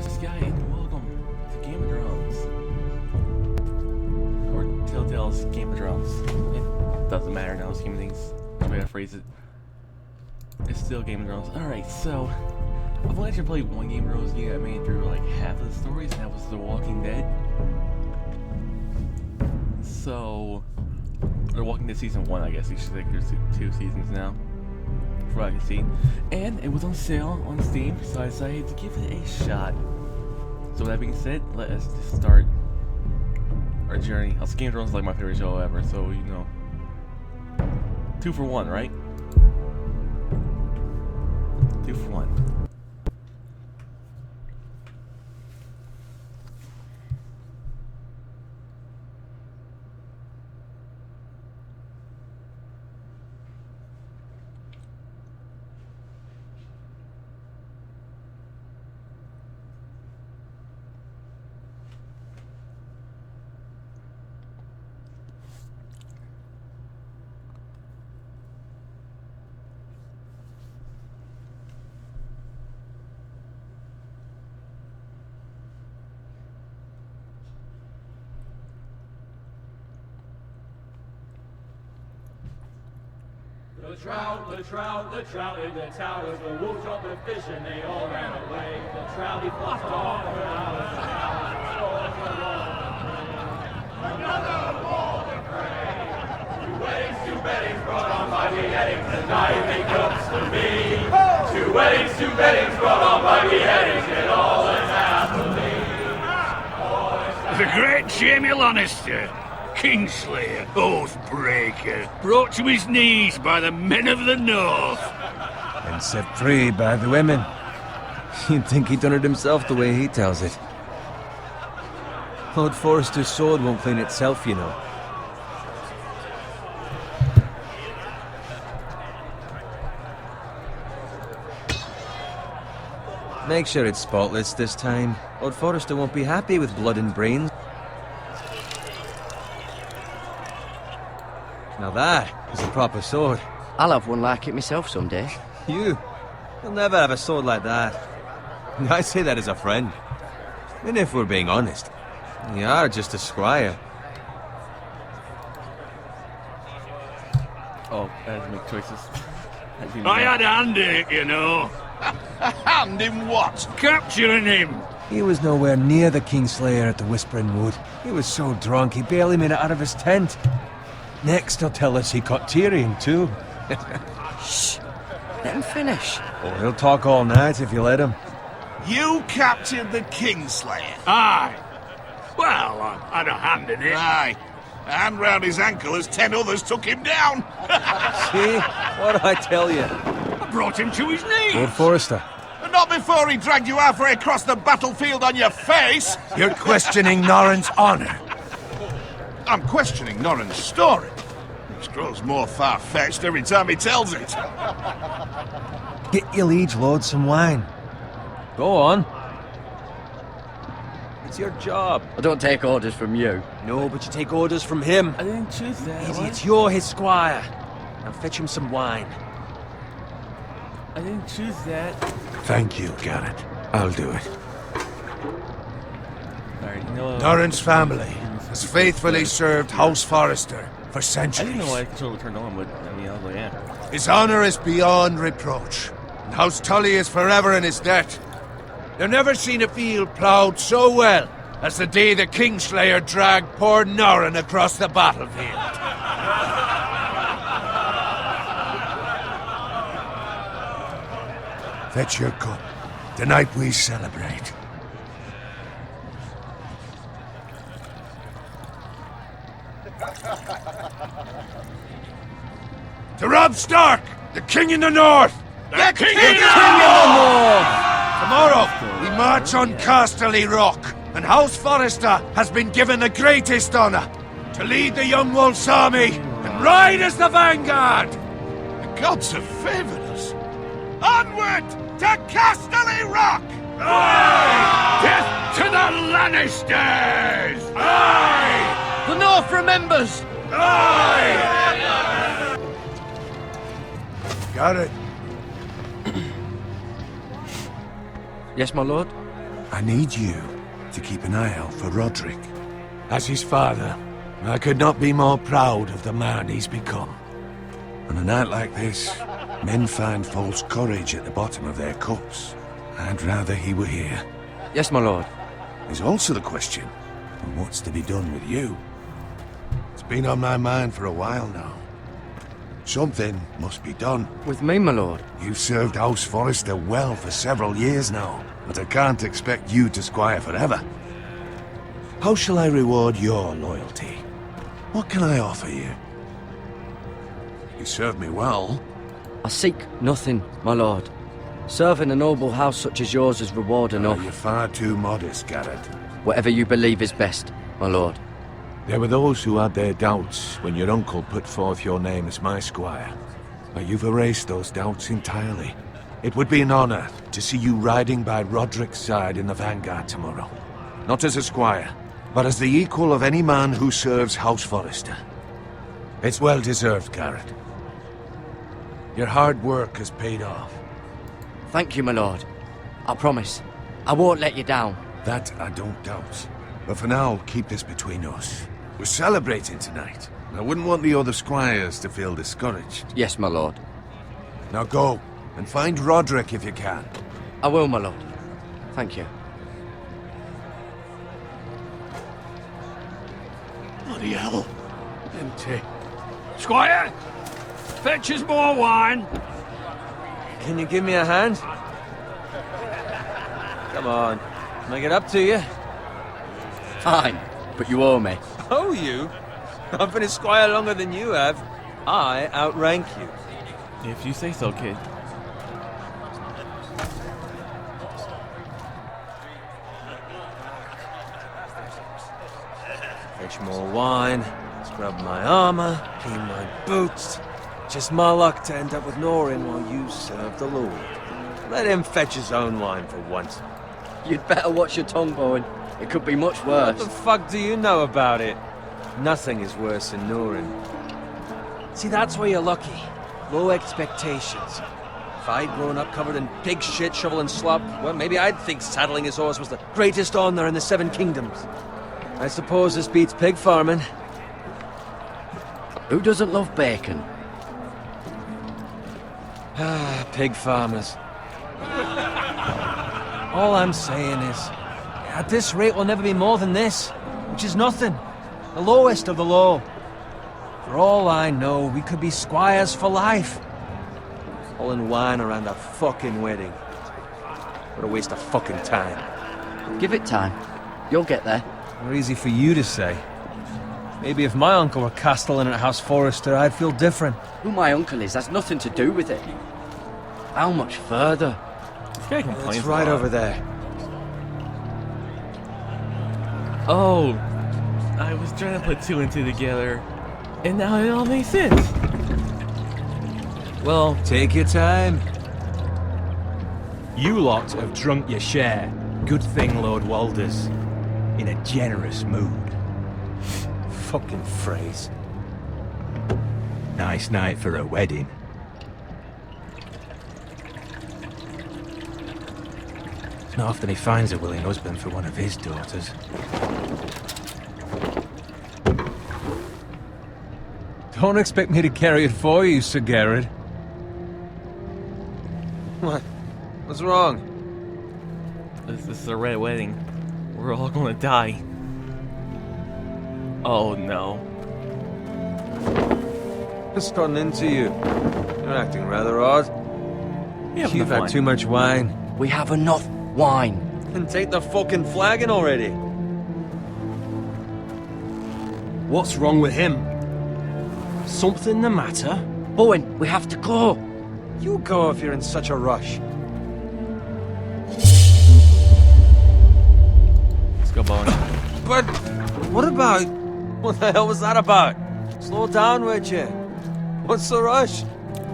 Sky, and welcome to Game of Thrones. Or Telltale's Game of Thrones. It doesn't matter now, scheme of things. The way I phrase it. It's still Game of Thrones. Alright, so I've only actually played one Game of Thrones game. I made it through like half of the stories, and that was The Walking Dead. So The Walking Dead Season 1, I guess you should think there's two seasons now. From what I can see. And it was on sale on Steam, so I decided to give it a shot. So with that being said, let us just start our journey. Also, Game of Thrones is like my favorite show ever, so you know. 2 for 1, right? 2 for 1. The trout in the towers, the wolves dropped the fish and they all ran away. The trout he fluffed off for hours and hours. Another ball to pray. 2 weddings brought on by beheadings, and night comes to me. 2 weddings brought on by beheadings, and all is happily. The great Jamie Lannister, Kingslayer, Oathbreaker, brought to his knees by the men of the North. And set free by the women. You'd think he'd done it himself the way he tells it. Lord Forrester's sword won't clean itself, you know. Make sure it's spotless this time. Lord Forrester won't be happy with blood and brains. Now that is a proper sword. I'll have one like it myself someday. You'll never have a sword like that. I say that as a friend. And if we're being honest, you are just a squire. Oh, I had to make choices. I had a hand in it, you know. A hand in what? Capturing him. He was nowhere near the Kingslayer at the Whispering Wood. He was so drunk he barely made it out of his tent. Next he'll tell us he caught Tyrion too. Shh. Let him finish. Oh, he'll talk all night if you let him. You captured the Kingslayer. Aye. Well, I had a hand in it. Aye. A hand round his ankle as 10 others took him down. See? What'd I tell you? I brought him to his knees. Lord Forrester. And not before he dragged you halfway across the battlefield on your face. You're questioning Norrin's honor. I'm questioning Norrin's story. Which grows more far-fetched every time he tells it. Get your liege lord some wine. Go on. It's your job. I don't take orders from you. No, but you take orders from him. I didn't choose that. Idiot, you're his squire. Now fetch him some wine. I didn't choose that. Thank you, Gared. I'll do it. Alright, you know what? Norrin's family has faithfully served House Forrester for I centuries. didn't know why the controller turned on, but I mean, I was like, yeah. His honor is beyond reproach, and House Tully is forever in his debt. They've never seen a field ploughed so well as the day the Kingslayer dragged poor Norrin across the battlefield. Fetch your cup. Tonight we celebrate. To Robb Stark, the King in the North! The King in the North! Tomorrow, we march on Casterly Rock, and House Forrester has been given the greatest honor to lead the Young Wolf's army and ride as the vanguard! The gods have favored us. Onward to Casterly Rock! Aye! Death to the Lannisters! Aye! The North remembers! Aye! Got it. Yes, my lord? I need you to keep an eye out for Roderick. As his father, I could not be more proud of the man he's become. On a night like this, men find false courage at the bottom of their cups. I'd rather he were here. Yes, my lord. There's also the question of what's to be done with you. It's been on my mind for a while now. Something must be done. With me, my lord. You've served House Forrester well for several years now, but I can't expect you to squire forever. How shall I reward your loyalty? What can I offer you? You served me well. I seek nothing, my lord. Serving a noble house such as yours is reward enough. You're far too modest, Gared. Whatever you believe is best, my lord. There were those who had their doubts when your uncle put forth your name as my squire. But you've erased those doubts entirely. It would be an honor to see you riding by Roderick's side in the vanguard tomorrow. Not as a squire, but as the equal of any man who serves House Forrester. It's well deserved, Gared. Your hard work has paid off. Thank you, my lord. I promise. I won't let you down. That I don't doubt. But for now, keep this between us. We're celebrating tonight. I wouldn't want the other squires to feel discouraged. Yes, my lord. Now go, and find Roderick if you can. I will, my lord. Thank you. Bloody hell. Empty. Squire! Fetch us more wine! Can you give me a hand? Come on. Can I get up to you? Fine, but you owe me. Oh, you? I've been a squire longer than you have. I outrank you. If you say so, kid. Fetch more wine, scrub my armor, clean my boots. Just my luck to end up with Norin while you serve the Lord. Let him fetch his own wine for once. You'd better watch your tongue, Bowen. It could be much What worse. the fuck do you know about it? Nothing is worse than Norin. See, that's where you're lucky. Low expectations. If I'd grown up covered in pig shit, shovel and slop, well, maybe I'd think saddling his horse was the greatest honor in the Seven Kingdoms. I suppose this beats pig farming. Who doesn't love bacon? Ah, pig farmers. All I'm saying is, at this rate we'll never be more than this, which is nothing. The lowest of the low. For all I know, we could be squires for life. All in wine around a fucking wedding. What a waste of fucking time. Give it time. You'll get there. More easy for you to say. Maybe if my uncle were castellan at House Forrester, I'd feel different. Who my uncle is has nothing to do with it. How much further? This guy complains It's a right lot. over there. Oh, I was trying to put two and two together, and now it all makes sense. Well, take your time. You lot have drunk your share. Good thing Lord Walder's in a generous mood. Fucking phrase. Nice night for a wedding. It's not often he finds a willing husband for one of his daughters. Don't expect me to carry it for you, Sir Gared. What? What's wrong? This is a red wedding. We're all gonna die. Oh no. It's turning into you. You're acting rather odd. Yeah, You've had too much wine. We have enough wine. Then take the fucking flagon already. What's wrong with him? Something the matter? Bowen, we have to go. You go if you're in such a rush. Let's go, Bowen. But what about... What the hell was that about? Slow down, would you? What's the rush?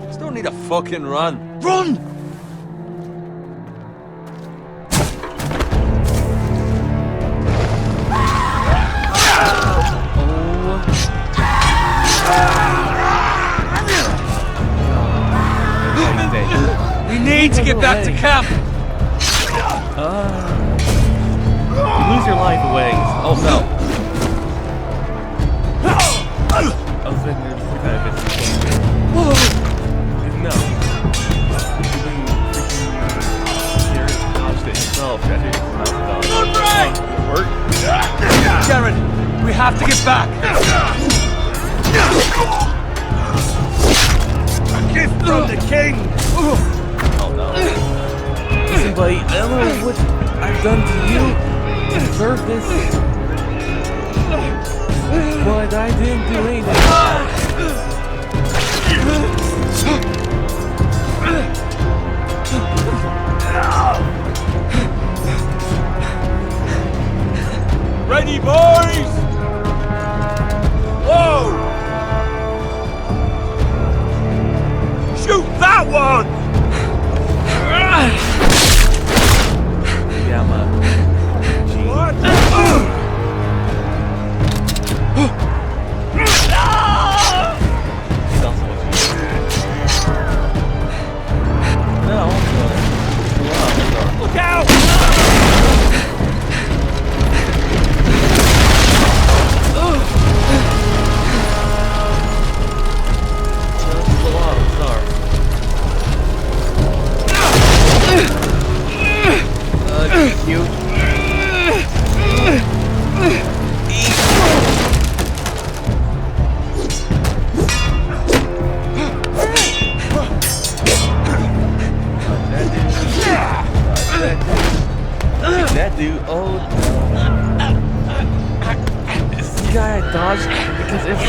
There's no need to fucking run. Run! We need to get back to camp. life away. Oh no. I was thinking there's some kind of business. No. Even freaking Gared dodged it himself. That dude just mounted on. It worked. Gared, we have to get back! A gift from the king! Oh no. Listen, buddy, I don't know what I've done to you to deserve this. But I didn't do anything. Ready, boys! Whoa! Shoot that one! Yeah, I'm a G. What? No. Look out! Cute. That dude, oh, this guy I dodged because it's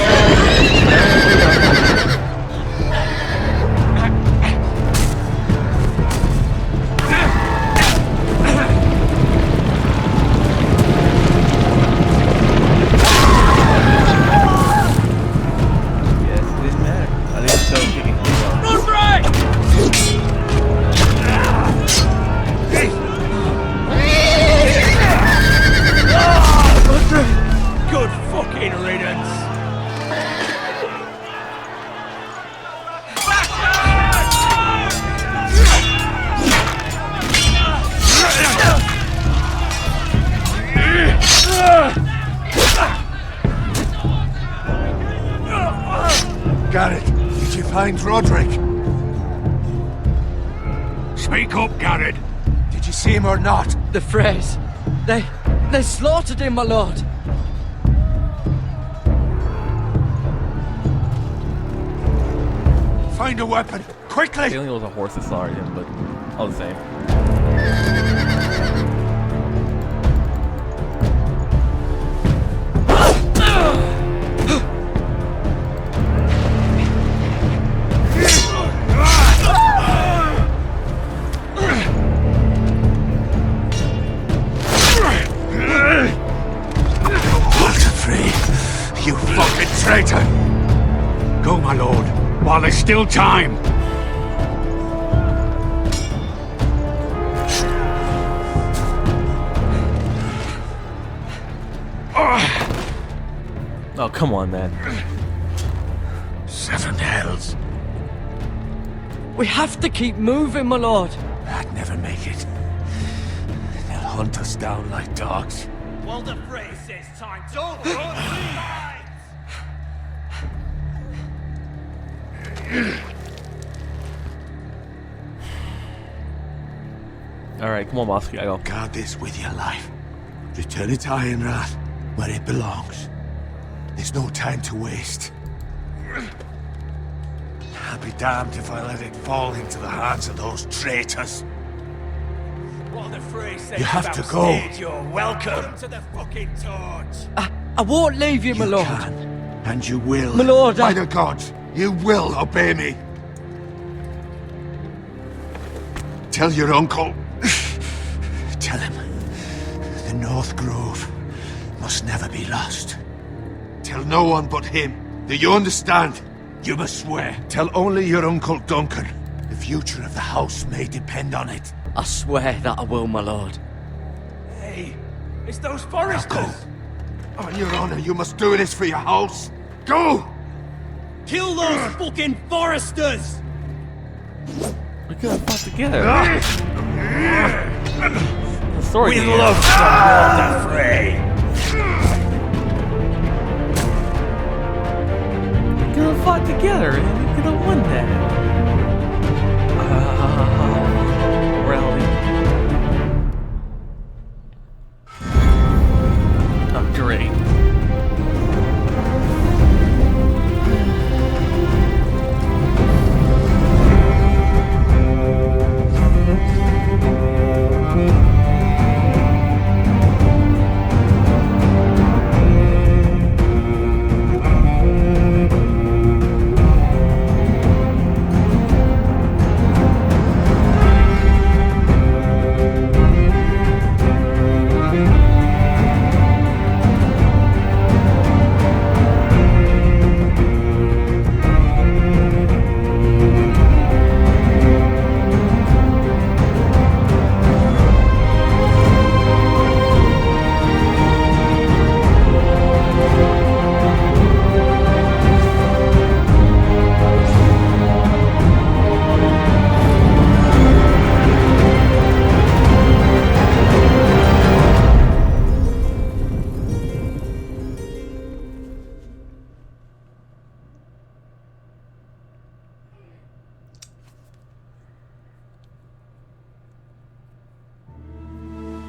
yes, it didn't matter. I didn't tell kicking him off. Good fucking riddance! Gared, did you find Roderick? Speak up, Gared! Did you see him or not? The Freys. They slaughtered him, my lord. Find a weapon, quickly! Feeling it was a horse that slaughtered him, but all the same. You fucking traitor! Go, my lord, while there's still time! Oh, come on, man. 7 hells. We have to keep moving, my lord. I'd never make it. They'll hunt us down like dogs. Well, the phrase says time to run. Alright, come on, boss. I go. Guard this with your life. Return it to Ironrath, where it belongs. There's no time to waste. I'll be damned if I let it fall into the hands of those traitors. What the phrase says You have about to go. stage, you're welcome to the fucking torch. I won't leave you, my lord. Can, and you will. My lord, By the gods, you will obey me. Tell your uncle. Tell him the North Grove must never be lost. Tell no one but him. Do you understand? You must swear. Tell only your Uncle Duncan. The future of the house may depend on it. I swear that I will, my lord. Hey, it's those Now foresters. go. On your honor, you must do this for your house. Go! Kill those fucking foresters. We could have fought together. sword. We here. love some water fray. We could have fought together and we could have won that. Rally. Oh, great.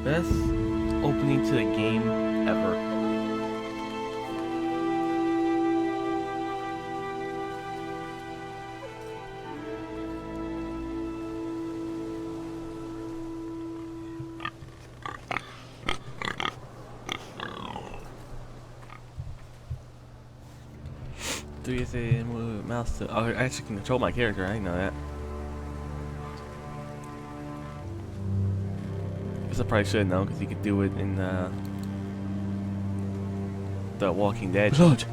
Best opening to the game ever. Do you say move mouse to? Oh, I actually can control my character. I didn't know that. I probably should know because you could do it in the Walking Dead. Blood.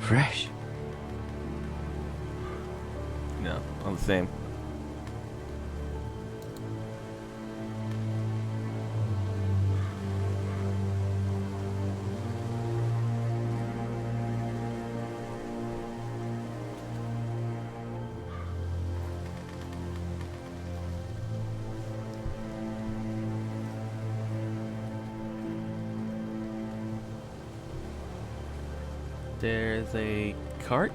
Fresh. No, I'm the same. There's a cart.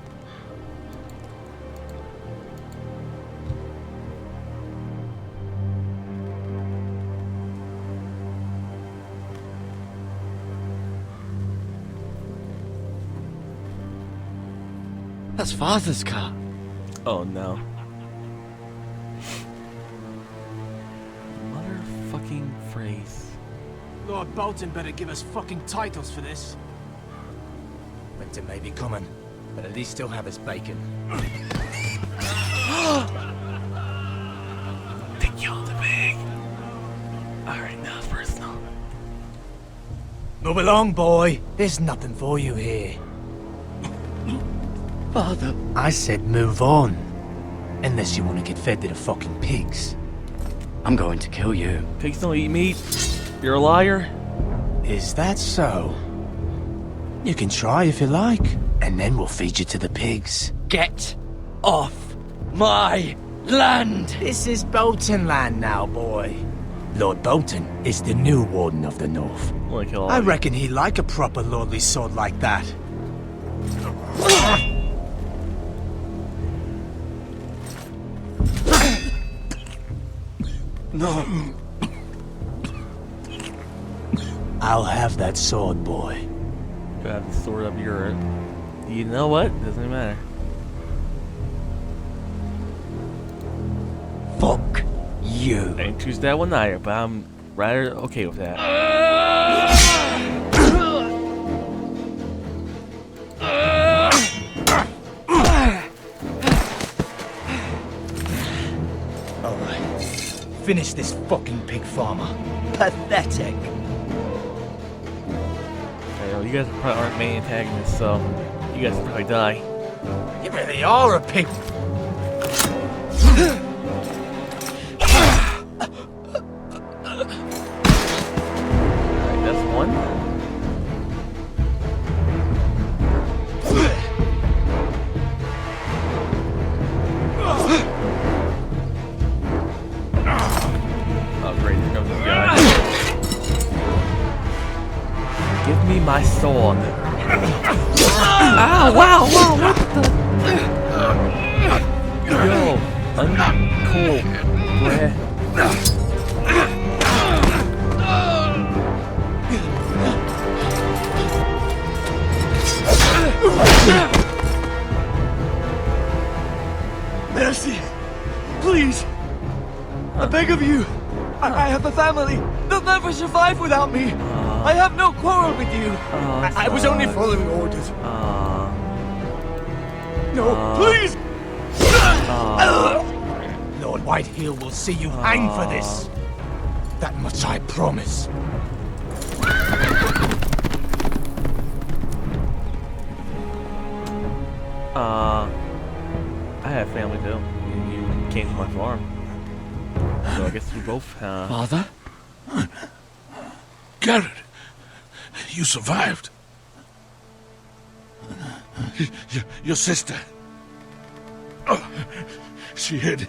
That's Father's car. Oh no. Motherfucking phrase. Lord Bolton better give us fucking titles for this. Winter may be coming, but at least still have his bacon. They killed the pig. Alright, now it's personal. Move along, boy. There's nothing for you here. Father. I said move on. Unless you want to get fed to the fucking pigs. I'm going to kill you. Pigs don't eat meat. You're a liar. Is that so? You can try if you like, and then we'll feed you to the pigs. Get off my land! This is Bolton land now, boy. Lord Bolton is the new Warden of the North. Wanna kill all I of you. reckon he'd like a proper lordly sword like that. No. I'll have that sword, boy. You have the sword of your. You know what? Doesn't matter. Fuck you. I didn't choose that one either, but I'm rather okay with that. Alright. Finish this fucking pig farmer. Pathetic. I know you guys probably aren't main antagonists, so you guys will probably die. You really are a pig. Alright, that's one. my sword. Ah, wow, what the? Yo, uncool, bruh. Mercy! Please! I beg of you! I have a family! They'll never survive without me! I have no quarrel with you! I was only following orders. No, please! Lord Whitehill will see you hang for this! That much I promise. I have family too. You came to my farm. So I guess we both, Father? Gared, you survived. Your sister. Oh, she hid.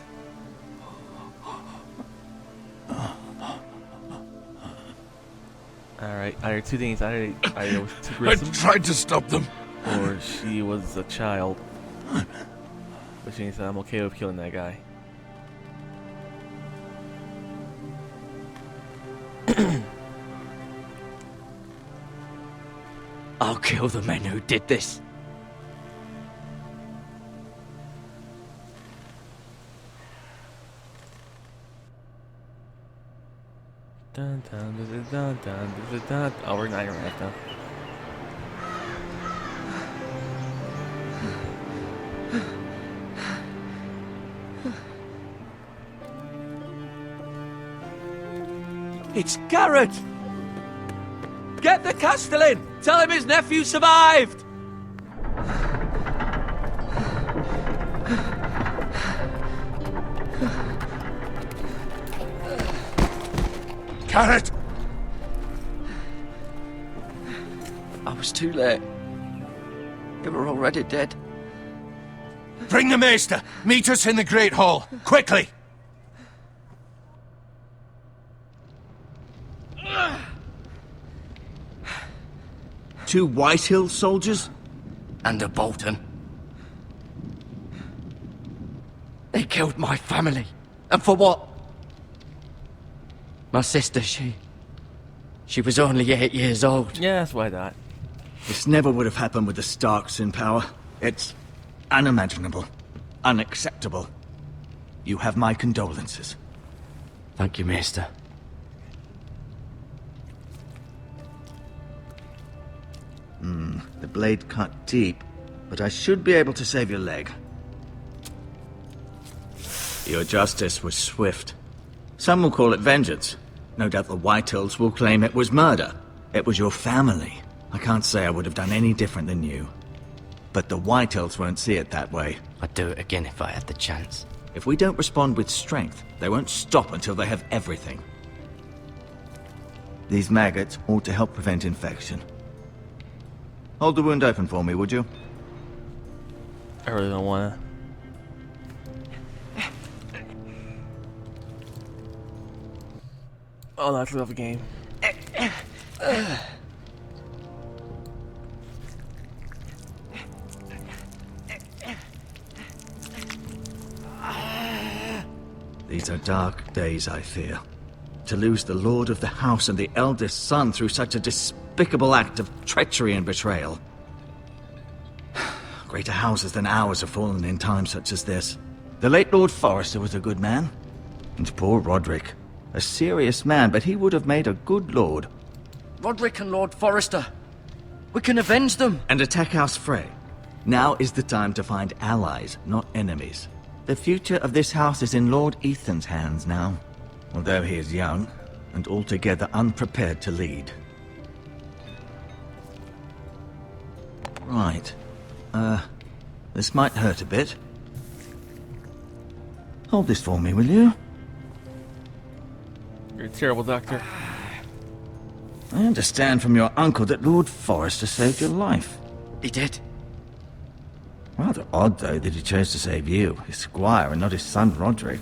Alright, either two things. Either it was too I gruesome, tried to stop them. or she was a child. Which means that I'm okay with killing that guy. I'll kill the men who did this. Dun dun dun dun dun dun dun. Oh, we're in Ironrath now. It's Gared! Get the Castellan! Tell him his nephew survived! Gared! I was too late. They were already dead. Bring the Maester! Meet us in the Great Hall! Quickly! Two Whitehill soldiers? And a Bolton. They killed my family. And for what? My sister, she was only 8 years old. Yeah, that's why that. This never would have happened with the Starks in power. It's unimaginable. Unacceptable. You have my condolences. Thank you, Maester. The blade cut deep, but I should be able to save your leg. Your justice was swift. Some will call it vengeance. No doubt the Whitehills will claim it was murder. It was your family. I can't say I would have done any different than you. But the Whitehills won't see it that way. I'd do it again if I had the chance. If we don't respond with strength, they won't stop until they have everything. These maggots ought to help prevent infection. Hold the wound open for me, would you? I really don't wanna. Oh, that's a tough game. These are dark days, I fear. To lose the lord of the house and the eldest son through such a despicable act of treachery and betrayal. Greater houses than ours have fallen in times such as this. The late Lord Forrester was a good man. And poor Roderick. A serious man, but he would have made a good lord. Roderick and Lord Forrester. We can avenge them. And attack House Frey. Now is the time to find allies, not enemies. The future of this house is in Lord Ethan's hands now. Although he is young, and altogether unprepared to lead. Right. This might hurt a bit. Hold this for me, will you? You're a terrible doctor. I understand from your uncle that Lord Forrester saved your life. He did. Rather odd, though, that he chose to save you, his squire, and not his son Roderick.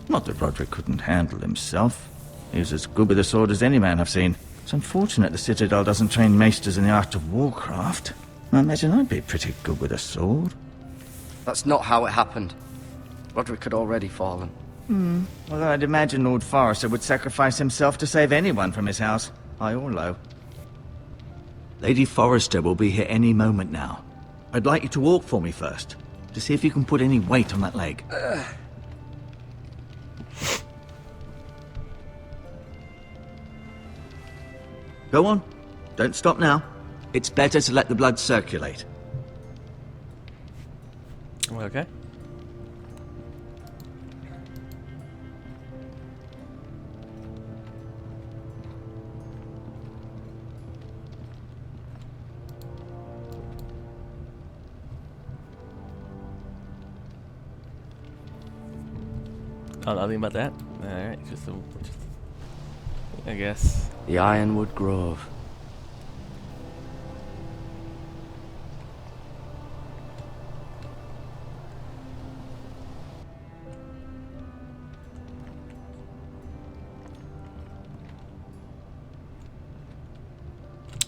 Not that Roderick couldn't handle himself. He was as good with a sword as any man I've seen. It's unfortunate the Citadel doesn't train maesters in the art of warcraft. I imagine I'd be pretty good with a sword. That's not how it happened. Roderick had already fallen. Although I'd imagine Lord Forrester would sacrifice himself to save anyone from his house, high or low. Lady Forrester will be here any moment now. I'd like you to walk for me first, to see if you can put any weight on that leg. Go on. Don't stop now. It's better to let the blood circulate. Okay. Oh, nothing about that? Alright, just I guess. The Ironwood Grove.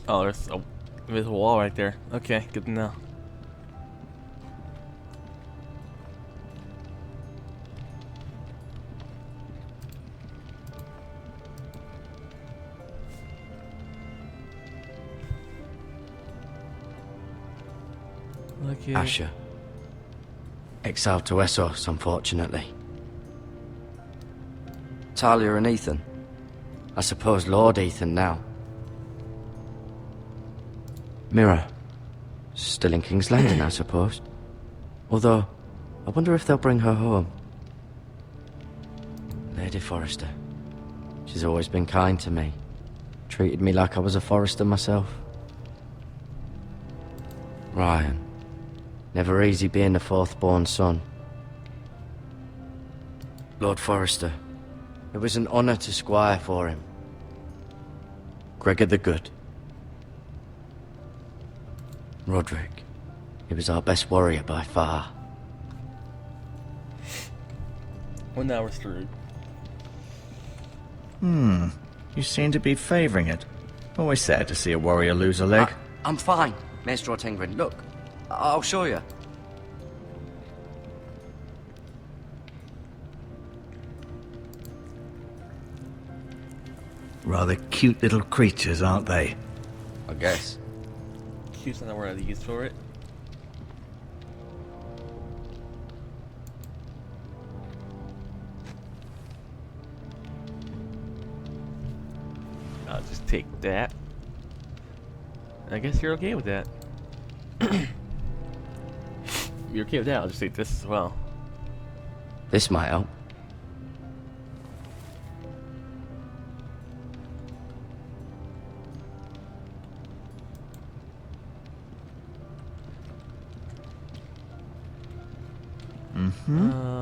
Oh, there's a wall right there. Okay, good to know. Okay. Asher. Exile to Essos, unfortunately. Talia and Ethan. I suppose Lord Ethan now. Mira. Still in King's Landing, I suppose. Although, I wonder if they'll bring her home. Lady Forrester. She's always been kind to me. Treated me like I was a Forrester myself. Ryan. Never easy being the fourth-born son. Lord Forrester. It was an honour to squire for him. Gregor the Good. Roderick. He was our best warrior by far. Well, now we're screwed. You seem to be favouring it. Always sad to see a warrior lose a leg. I'm fine, Maestro Tingrin. Look, I'll show you. Rather cute little creatures, aren't they? I guess. Cute's not the word I used for it. I'll just take that. I guess you're okay with that. You're okay with that, I'll just take this as well. This might help.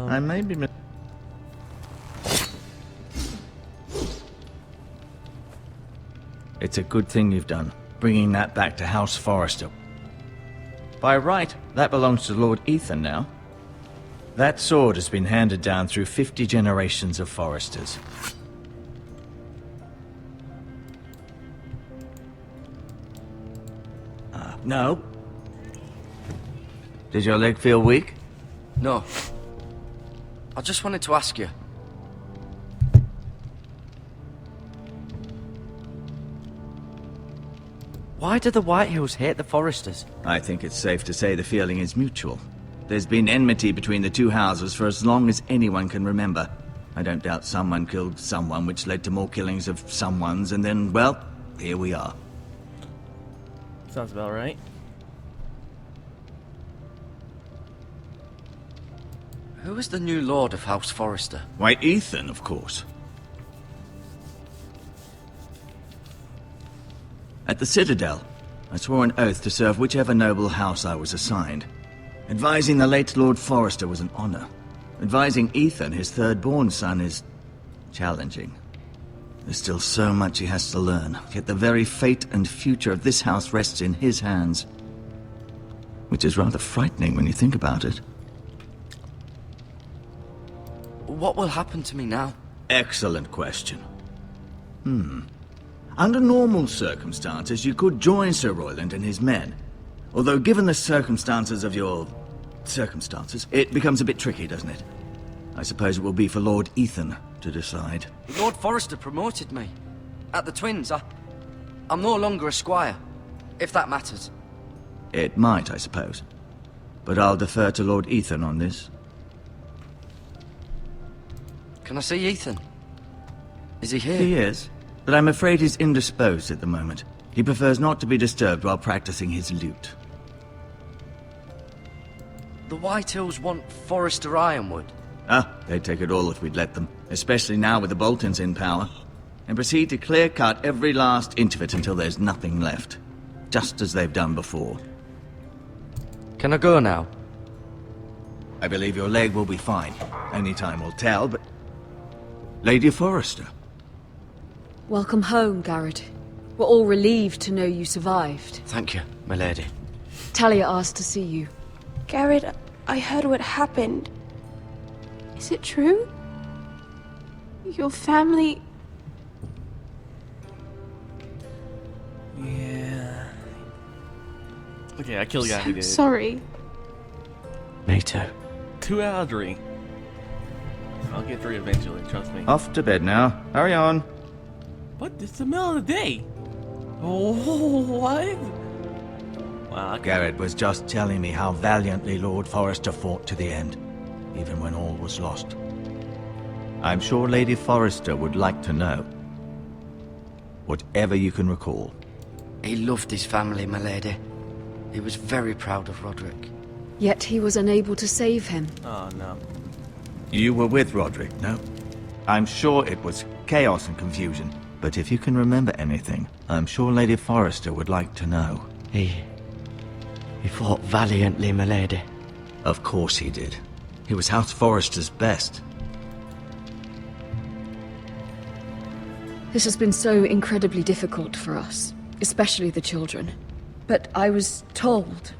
I may be It's a good thing you've done, bringing that back to House Forrester. By right, that belongs to Lord Ethan now. That sword has been handed down through 50 generations of Forresters. No. Did your leg feel weak? No. I just wanted to ask you. Why do the Whitehills hate the Forresters? I think it's safe to say the feeling is mutual. There's been enmity between the two houses for as long as anyone can remember. I don't doubt someone killed someone, which led to more killings of someones, and then, well, here we are. Sounds about right. Who is the new Lord of House Forrester? Why, Ethan, of course. At the Citadel, I swore an oath to serve whichever noble house I was assigned. Advising the late Lord Forrester was an honor. Advising Ethan, his third-born son, is challenging. There's still so much he has to learn, yet the very fate and future of this house rests in his hands. Which is rather frightening when you think about it. What will happen to me now? Excellent question. Under normal circumstances, you could join Sir Royland and his men. Although, given the circumstances of your... circumstances, it becomes a bit tricky, doesn't it? I suppose it will be for Lord Ethan to decide. Lord Forrester promoted me. At the Twins, I'm no longer a squire, if that matters. It might, I suppose. But I'll defer to Lord Ethan on this. Can I see Ethan? Is he here? He is, but I'm afraid he's indisposed at the moment. He prefers not to be disturbed while practicing his lute. The Whitehills want Forrester Ironwood. They'd take it all if we'd let them, especially now with the Boltons in power, and proceed to clear-cut every last inch of it until there's nothing left, just as they've done before. Can I go now? I believe your leg will be fine. Only time will tell, but... Lady Forrester. Welcome home, Gared. We're all relieved to know you survived. Thank you, my lady. Talia asked to see you. Gared, I heard what happened. Is it true? Your family... Yeah. Okay, I killed the guy who I'm did it. sorry. Me too. 2 out of 3. I'll get 3 eventually, trust me. Off to bed now. Hurry on. What? It's the middle of the day. Oh, what? Wow. Gared was just telling me how valiantly Lord Forrester fought to the end, even when all was lost. I'm sure Lady Forrester would like to know. Whatever you can recall. He loved his family, my lady. He was very proud of Roderick. Yet he was unable to save him. Oh, no. You were with Roderick, no? I'm sure it was chaos and confusion, but if you can remember anything, I'm sure Lady Forrester would like to know. He fought valiantly, my lady. Of course he did. He was House Forrester's best. This has been so incredibly difficult for us, especially the children. But I was told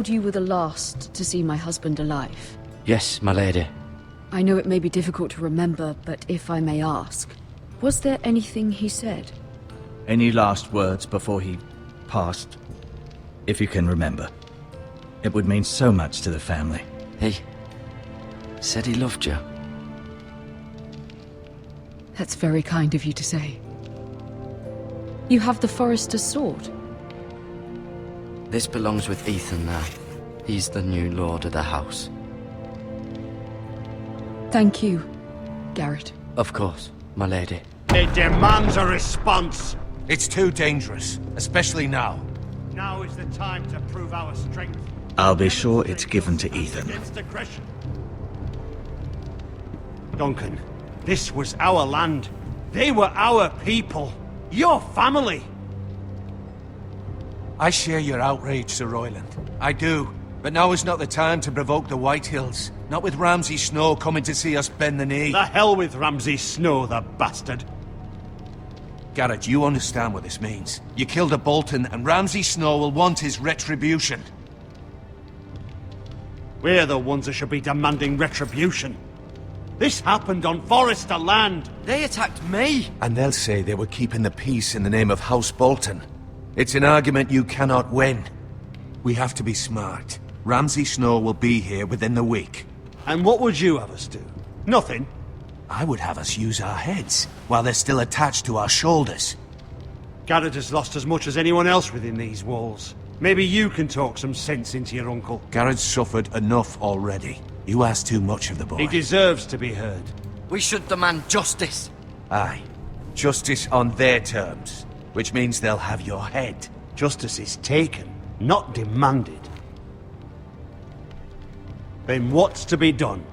you were the last to see my husband alive. Yes, my lady. I know it may be difficult to remember, but if I may ask, was there anything he said? Any last words before he passed? If you can remember. It would mean so much to the family. He said he loved you. That's very kind of you to say. You have the Forrester's sword. This belongs with Ethan now. He's the new lord of the house. Thank you, Gared. Of course, my lady. It demands a response. It's too dangerous, especially now. Now is the time to prove our strength. I'll be sure it's given to Ethan. Against aggression. Duncan, this was our land. They were our people. Your family. I share your outrage, Sir Royland. I do. But now is not the time to provoke the Whitehills. Not with Ramsay Snow coming to see us bend the knee. The hell with Ramsay Snow, the bastard. Gared, you understand what this means. You killed a Bolton, and Ramsay Snow will want his retribution. We're the ones that should be demanding retribution. This happened on Forrester land. They attacked me! And they'll say they were keeping the peace in the name of House Bolton. It's an argument you cannot win. We have to be smart. Ramsay Snow will be here within the week. And what would you have us do? Nothing. I would have us use our heads, while they're still attached to our shoulders. Gared has lost as much as anyone else within these walls. Maybe you can talk some sense into your uncle. Gared's suffered enough already. You ask too much of the boy. He deserves to be heard. We should demand justice. Aye. Justice on their terms, which means they'll have your head. Justice is taken, not demanded. Then what's to be done?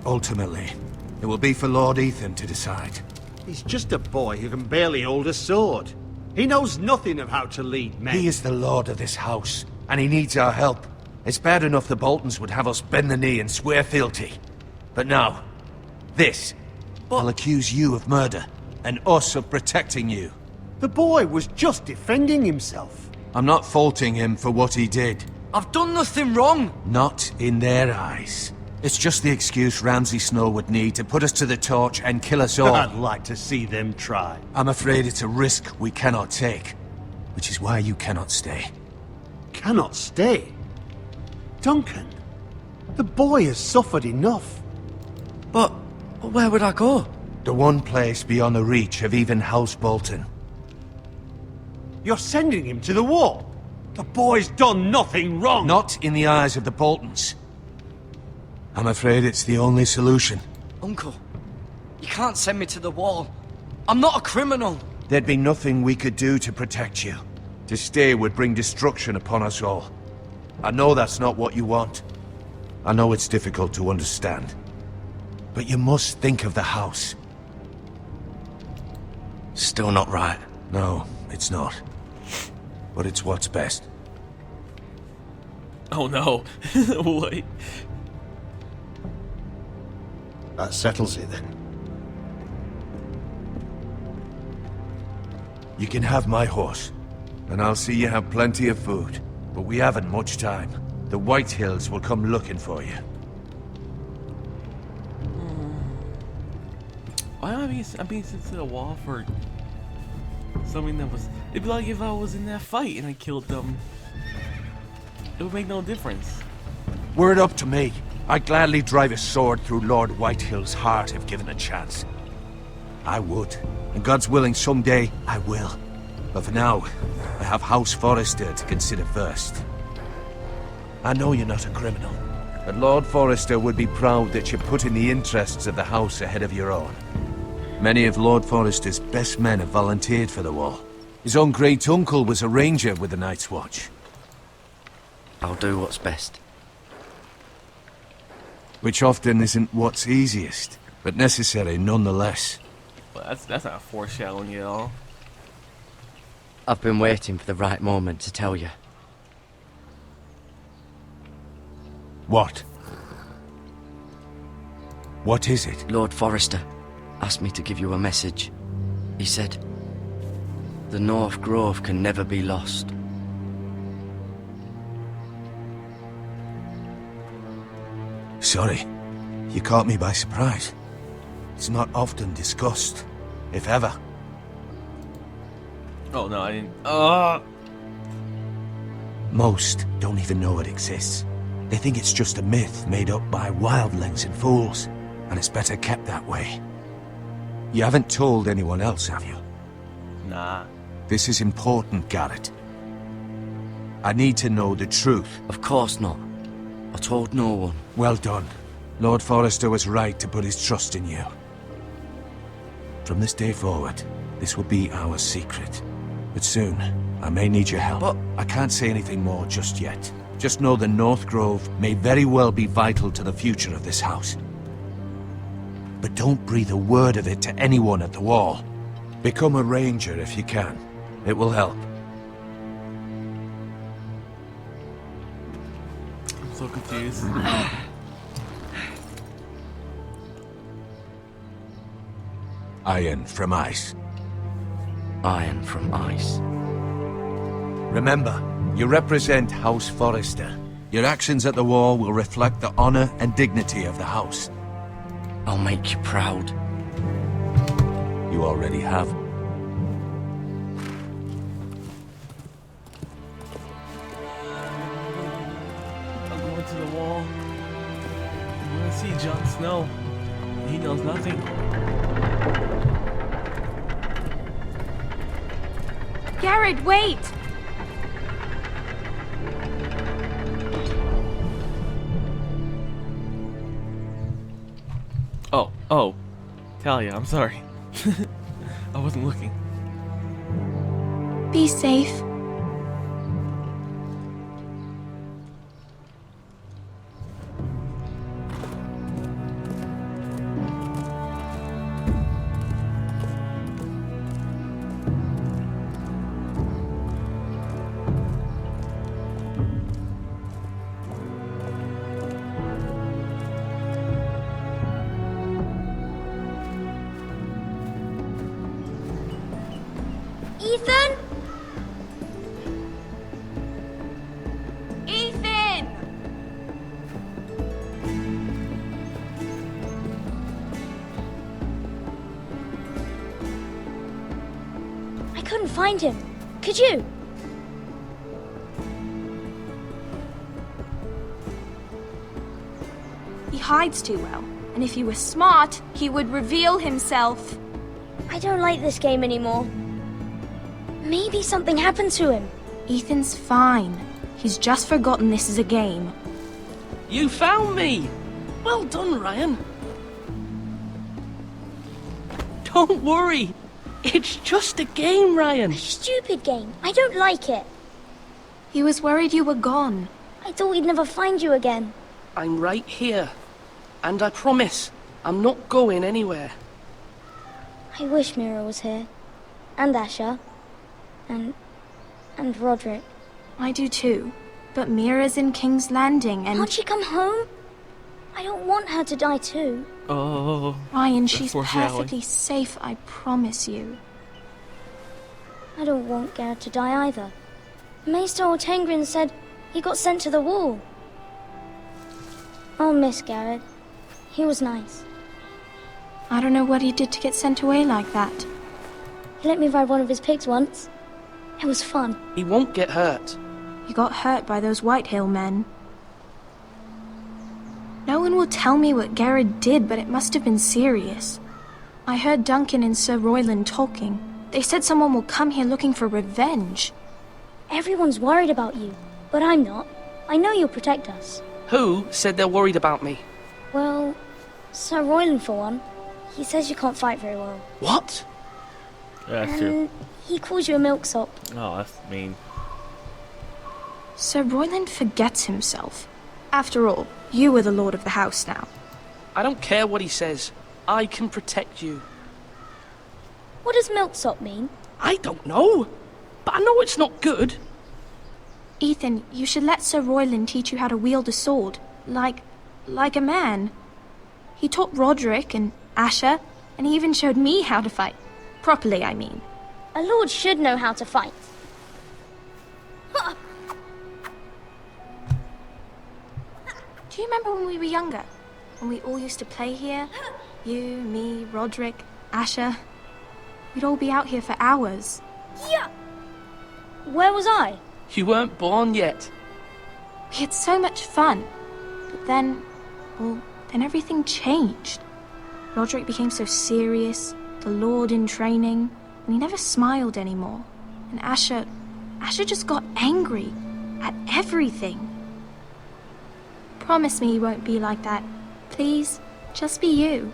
Ultimately, it will be for Lord Ethan to decide. He's just a boy who can barely hold a sword. He knows nothing of how to lead men. He is the lord of this house, and he needs our help. It's bad enough the Boltons would have us bend the knee and swear fealty. But now, this. I'll accuse you of murder, and us of protecting you. The boy was just defending himself. I'm not faulting him for what he did. I've done nothing wrong! Not in their eyes. It's just the excuse Ramsay Snow would need to put us to the torch and kill us all. I'd like to see them try. I'm afraid it's a risk we cannot take, which is why you cannot stay. Cannot stay? Duncan, the boy has suffered enough. But where would I go? The one place beyond the reach of even House Bolton. You're sending him to the wall? The boy's done nothing wrong! Not in the eyes of the Boltons. I'm afraid it's the only solution. Uncle, you can't send me to the wall. I'm not a criminal. There'd be nothing we could do to protect you. To stay would bring destruction upon us all. I know that's not what you want. I know it's difficult to understand. But you must think of the house. Still not right. No, it's not. But it's what's best. Oh no. What? That settles it then. You can have my horse, and I'll see you have plenty of food. But we haven't much time. The Whitehills will come looking for you. Why am I being sent to the wall for something that was... It'd be like if I was in that fight and I killed them. It would make no difference. Were it up to me, I'd gladly drive a sword through Lord Whitehill's heart if given a chance. I would. And God's willing, someday I will. But for now, I have House Forrester to consider first. I know you're not a criminal, but Lord Forrester would be proud that you're putting the interests of the house ahead of your own. Many of Lord Forrester's best men have volunteered for the wall. His own great-uncle was a ranger with the Night's Watch. I'll do what's best. Which often isn't what's easiest, but necessary nonetheless. Well, that's not foreshadowing at all. I've been waiting for the right moment to tell you. What? What is it? Lord Forrester asked me to give you a message. He said, the North Grove can never be lost. Sorry, you caught me by surprise. It's not often discussed, if ever. Oh no, I didn't. Most don't even know it exists. They think it's just a myth made up by wildlings and fools, and it's better kept that way. You haven't told anyone else, have you? Nah. This is important, Gared. I need to know the truth. Of course not. I told no one. Well done. Lord Forrester was right to put his trust in you. From this day forward, this will be our secret. But soon, I may need your help. But I can't say anything more just yet. Just know the North Grove may very well be vital to the future of this house. But don't breathe a word of it to anyone at the wall. Become a ranger if you can. It will help. I'm so confused. Iron from ice. Iron from ice. Remember, you represent House Forrester. Your actions at the wall will reflect the honor and dignity of the house. I'll make you proud. You already have. I'm going to the wall. I'm gonna see Jon Snow. He knows nothing. Gared, wait! Oh. Talia, I'm sorry. I wasn't looking. Be safe. Ethan? Ethan! couldn't find him. Could you? He hides too well, and if he were smart, he would reveal himself. I don't like this game anymore. Maybe something happened to him. Ethan's fine. He's just forgotten this is a game. You found me! Well done, Ryan. Don't worry. It's just a game, Ryan. A stupid game. I don't like it. He was worried you were gone. I thought we'd never find you again. I'm right here. And I promise, I'm not going anywhere. I wish Mira was here. And Asher. And Roderick. I do too. But Mira's in King's Landing and... Can't she come home? I don't want her to die too. Oh. Ryan, she's perfectly safe, I promise you. I don't want Gared to die either. Maester Ortengrin said he got sent to the wall. I'll miss Gared. He was nice. I don't know what he did to get sent away like that. He let me ride one of his pigs once. It was fun. He won't get hurt. He got hurt by those Whitehill men. No one will tell me what Gared did, but it must have been serious. I heard Duncan and Sir Royland talking. They said someone will come here looking for revenge. Everyone's worried about you, but I'm not. I know you'll protect us. Who said they're worried about me? Well, Sir Royland for one. He says you can't fight very well. What? Yeah, that's true. He calls you a milksop. Oh, that's mean. Sir Royland forgets himself. After all, you are the lord of the house now. I don't care what he says. I can protect you. What does milksop mean? I don't know. But I know it's not good. Ethan, you should let Sir Royland teach you how to wield a sword. Like a man. He taught Roderick and Asher, and he even showed me how to fight. Properly, I mean. A lord should know how to fight. Do you remember when we were younger? When we all used to play here? You, me, Roderick, Asher. We'd all be out here for hours. Yeah. Where was I? You weren't born yet. We had so much fun. But then everything changed. Roderick became so serious, the Lord in training, and he never smiled anymore. And Asher just got angry at everything. Promise me you won't be like that. Please, just be you.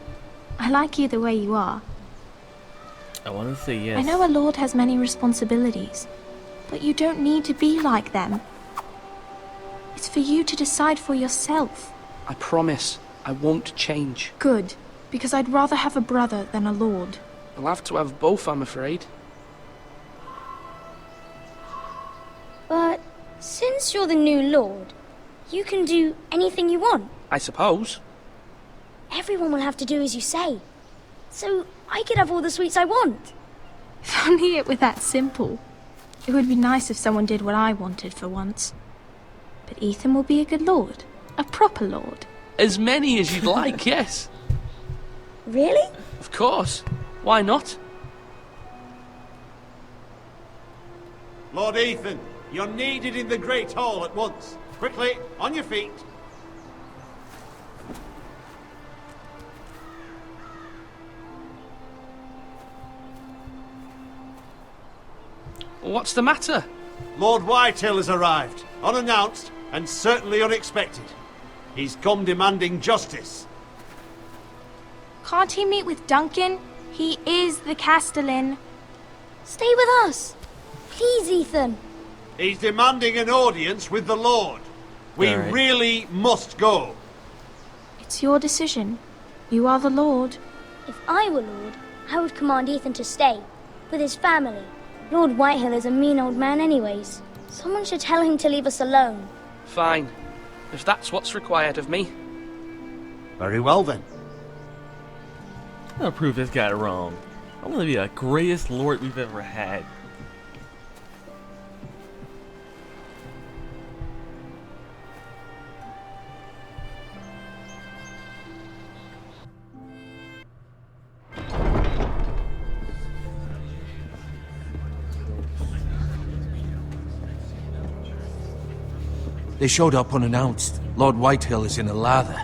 I like you the way you are. I want to say yes. I know a lord has many responsibilities, but you don't need to be like them. It's for you to decide for yourself. I promise I won't change. Good, because I'd rather have a brother than a lord. I'll have to have both, I'm afraid. But since you're the new lord, you can do anything you want. I suppose. Everyone will have to do as you say. So I could have all the sweets I want. If only it were that simple. It would be nice if someone did what I wanted for once. But Ethan will be a good lord. A proper lord. As many as you'd like, yes. Really? Of course. Why not? Lord Ethan, you're needed in the Great Hall at once. Quickly, on your feet. What's the matter? Lord Whitehill has arrived, unannounced and certainly unexpected. He's come demanding justice. Can't he meet with Duncan? He is the Castellan. Stay with us. Please, Ethan. He's demanding an audience with the Lord. We really must go. It's your decision. You are the Lord. If I were Lord, I would command Ethan to stay, with his family. Lord Whitehill is a mean old man anyways. Someone should tell him to leave us alone. Fine. If that's what's required of me. Very well then. I'm gonna prove this guy wrong. I'm gonna be the greatest lord we've ever had. They showed up unannounced. Lord Whitehill is in a lather.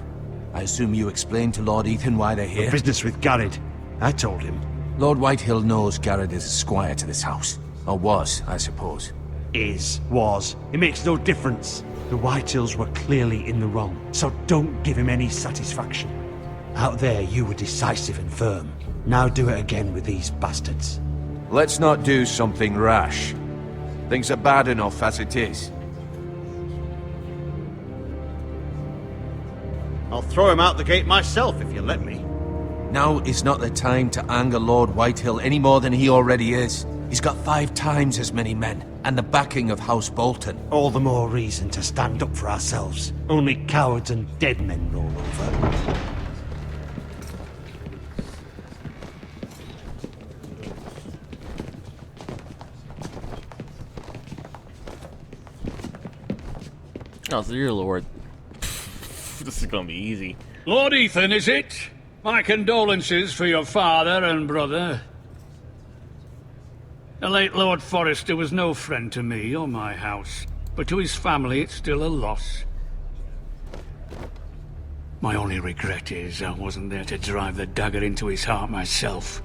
I assume you explained to Lord Ethan why they're here? Business with Gared. I told him. Lord Whitehill knows Gared is a squire to this house. Or was, I suppose. Was. It makes no difference. The Whitehills were clearly in the wrong, so don't give him any satisfaction. Out there, you were decisive and firm. Now do it again with these bastards. Let's not do something rash. Things are bad enough as it is. I'll throw him out the gate myself if you let me. Now is not the time to anger Lord Whitehill any more than he already is. He's got 5 times as many men, and the backing of House Bolton. All the more reason to stand up for ourselves. Only cowards and dead men roll over. Oh, so you're Lord. This is gonna be easy. Lord Ethan, is it? My condolences for your father and brother. The late Lord Forrester was no friend to me or my house, but to his family it's still a loss. My only regret is I wasn't there to drive the dagger into his heart myself.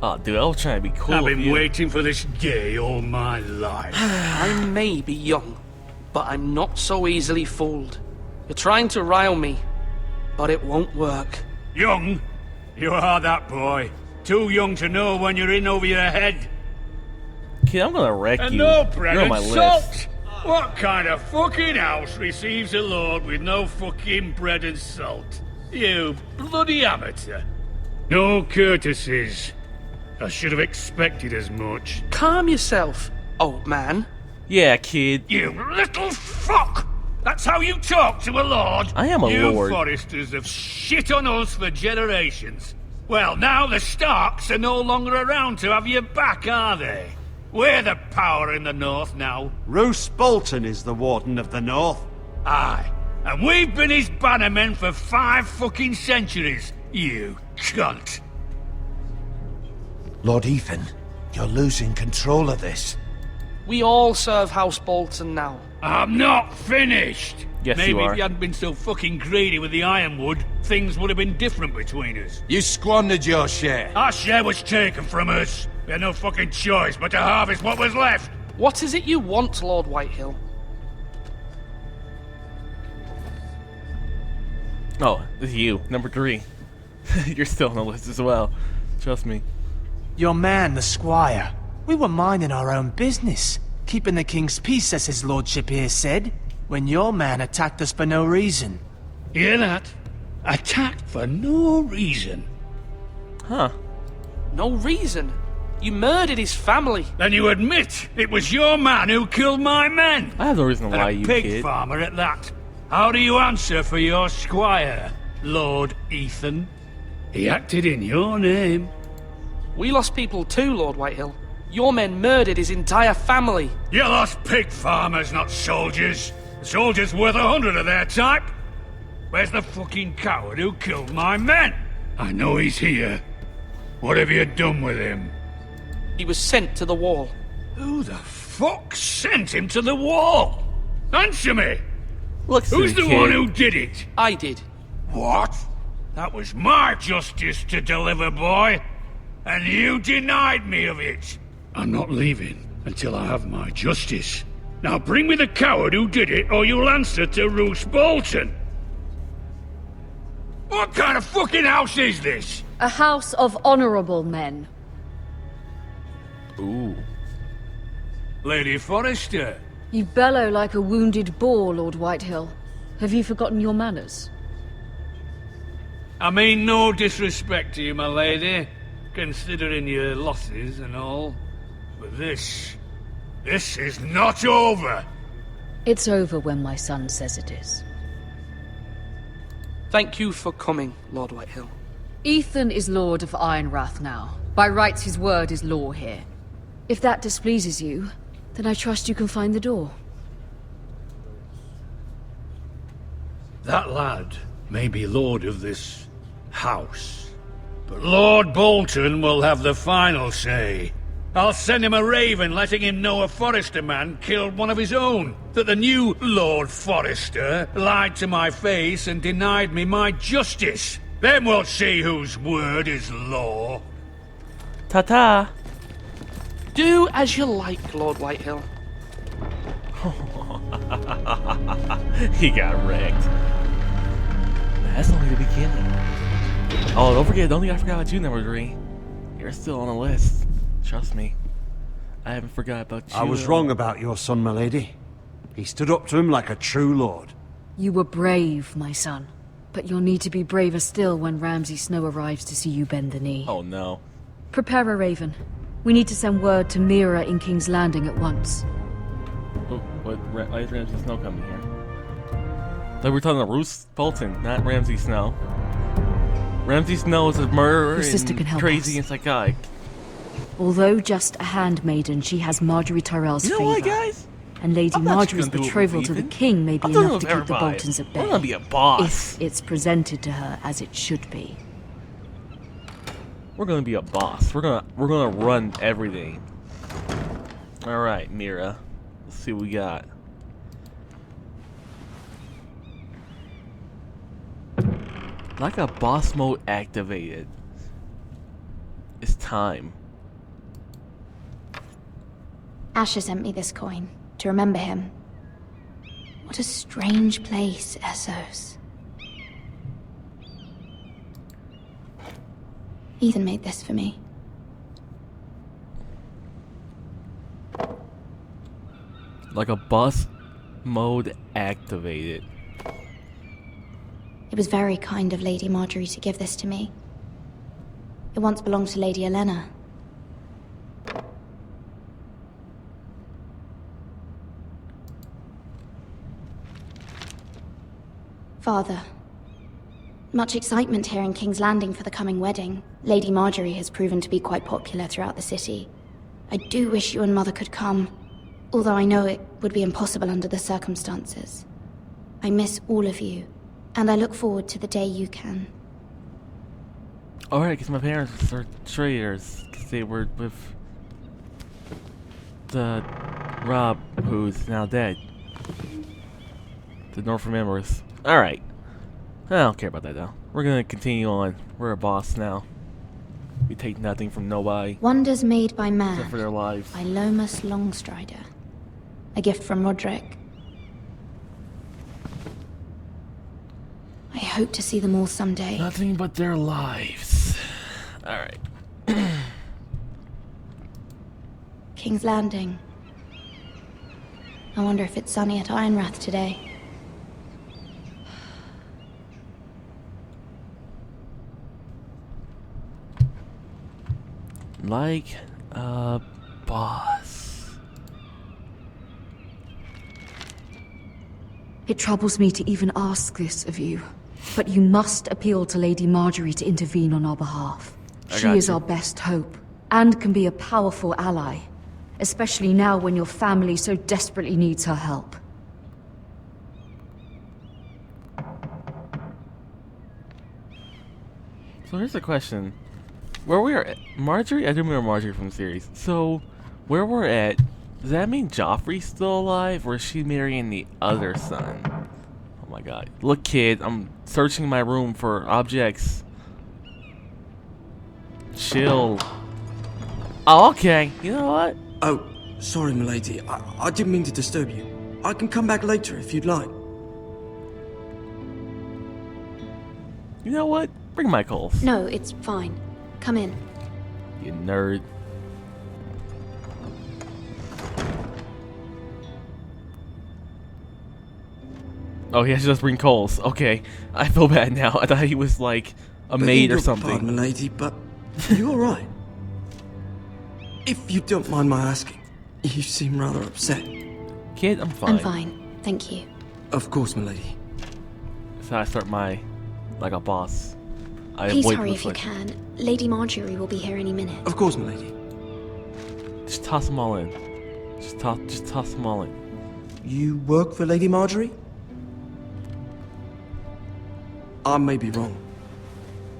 Oh, dude, I was trying to be cool. I've been waiting for this day all my life. I may be young, but I'm not so easily fooled. You're trying to rile me, but it won't work. Young? You are that boy. Too young to know when you're in over your head. Kid, I'm gonna wreck And you. no bread You're on and my salt! list. What kind of fucking house receives a lord with no fucking bread and salt? You bloody amateur. No courtesies. I should have expected as much. Calm yourself, old man. Yeah, kid. You little fuck! That's how you talk to a lord? I am a you lord. You Forresters have shit on us for generations. Well, now the Starks are no longer around to have your back, are they? We're the power in the north now. Roose Bolton is the Warden of the North. Aye. And we've been his bannermen for 5 fucking centuries, you cunt. Lord Ethan, you're losing control of this. We all serve House Bolton now. I'm not finished! Yes, Maybe you are. if you hadn't been so fucking greedy with the ironwood, things would have been different between us. You squandered your share. Our share was taken from us. We had no fucking choice but to harvest what was left. What is it you want, Lord Whitehill? Oh, it's you, number 3. You're still on the list as well. Trust me. Your man, the squire. We were minding our own business, keeping the king's peace, as his lordship here said, when your man attacked us for no reason. Hear that? Attacked for no reason. Huh. No reason? You murdered his family. Then you admit it was your man who killed my men. I have no reason to lie, And you a pig kid. farmer at that. How do you answer for your squire, Lord Ethan? He acted in your name. We lost people too, Lord Whitehill. Your men murdered his entire family. You lost pig farmers, not soldiers. The soldiers worth 100 of their type. Where's the fucking coward who killed my men? I know he's here. What have you done with him? He was sent to the wall. Who the fuck sent him to the wall? Answer me! Look, Who's the kid. one who did it? I did. What? That was my justice to deliver, boy. And you denied me of it. I'm not leaving until I have my justice. Now bring me the coward who did it, or you'll answer to Roose Bolton. What kind of fucking house is this? A house of honorable men. Ooh. Lady Forrester. You bellow like a wounded boar, Lord Whitehill. Have you forgotten your manners? I mean no disrespect to you, my lady, considering your losses and all. But this is not over. It's over when my son says it is. Thank you for coming, Lord Whitehill. Ethan is Lord of Ironrath now. By rights, his word is law here. If that displeases you, then I trust you can find the door. That lad may be lord of this house, but Lord Bolton will have the final say. I'll send him a raven letting him know a Forrester man killed one of his own. That the new Lord Forrester lied to my face and denied me my justice. Then we'll see whose word is law. Ta-ta! Do as you like, Lord Whitehill. He got wrecked. That's only the beginning. Oh, don't forget, I forgot about you, number 3. You're still on the list. Trust me. I haven't forgot about you. I was wrong about your son, milady. He stood up to him like a true lord. You were brave, my son. But you'll need to be braver still when Ramsay Snow arrives to see you bend the knee. Oh no. Prepare a raven. We need to send word to Mira in King's Landing at once. Oh, why is Ramsay Snow coming here? Like we're talking about Roose Bolton, not Ramsay Snow. Ramsay Snow is a murderer Your sister can help crazy us. and psychotic. Although just a handmaiden, she has Marjorie Tyrell's You know favor. what, guys? And Lady I'm not Marjorie's just gonna do it betrothal with to the Ethan. king may be I'm doing it enough to with keep the everybody. Boltons at bay. I'm gonna be a boss. If it's presented to her as it should be. We're gonna be a boss. We're gonna run everything. All right, Mira. Let's see what we got. Like a boss mode activated. It's time. Asher sent me this coin to remember him. What a strange place, Essos. Ethan made this for me. Like a boss mode activated. It was very kind of Lady Marjorie to give this to me. It once belonged to Lady Elena. Father, much excitement here in King's Landing for the coming wedding. Lady Marjorie has proven to be quite popular throughout the city. I do wish you and Mother could come, although I know it would be impossible under the circumstances. I miss all of you, and I look forward to the day you can. Alright, because my parents are traitors, because they were with the Rob, who's now dead. The North remembers. Alright. I don't care about that though. We're gonna continue on. We're a boss now. We take nothing from nobody. Wonders made by man. Except for their lives. By Lomas Longstrider. A gift from Roderick. I hope to see them all someday. Nothing but their lives. Alright. King's Landing. I wonder if it's sunny at Ironrath today. Like a boss. It troubles me to even ask this of you, but you must appeal to Lady Marjorie to intervene on our behalf. She is our best hope, and can be a powerful ally, especially now when your family so desperately needs her help. So here's a question. Where we are at, Marjorie? I do remember Marjorie from the series. So, where we're at, does that mean Joffrey's still alive, or is she marrying the other son? Oh my god. Look, kid, I'm searching my room for objects. Chill. Oh, okay. You know what? Oh, sorry, milady. I didn't mean to disturb you. I can come back later if you'd like. You know what? Bring my coals. No, it's fine. Come in. You nerd. Oh, he has to just bring coals. Okay. I feel bad now. I thought he was like a maid or something. Pardon, milady, but you alright? If you don't mind my asking, you seem rather upset. Kid, I'm fine. I'm fine, thank you. Of course, milady. That's how I start my, like a boss. I Please avoid hurry if you conflict. can. Lady Marjorie will be here any minute. Of course, milady. Just toss them all in. Just toss them all in. You work for Lady Marjorie? I may be wrong,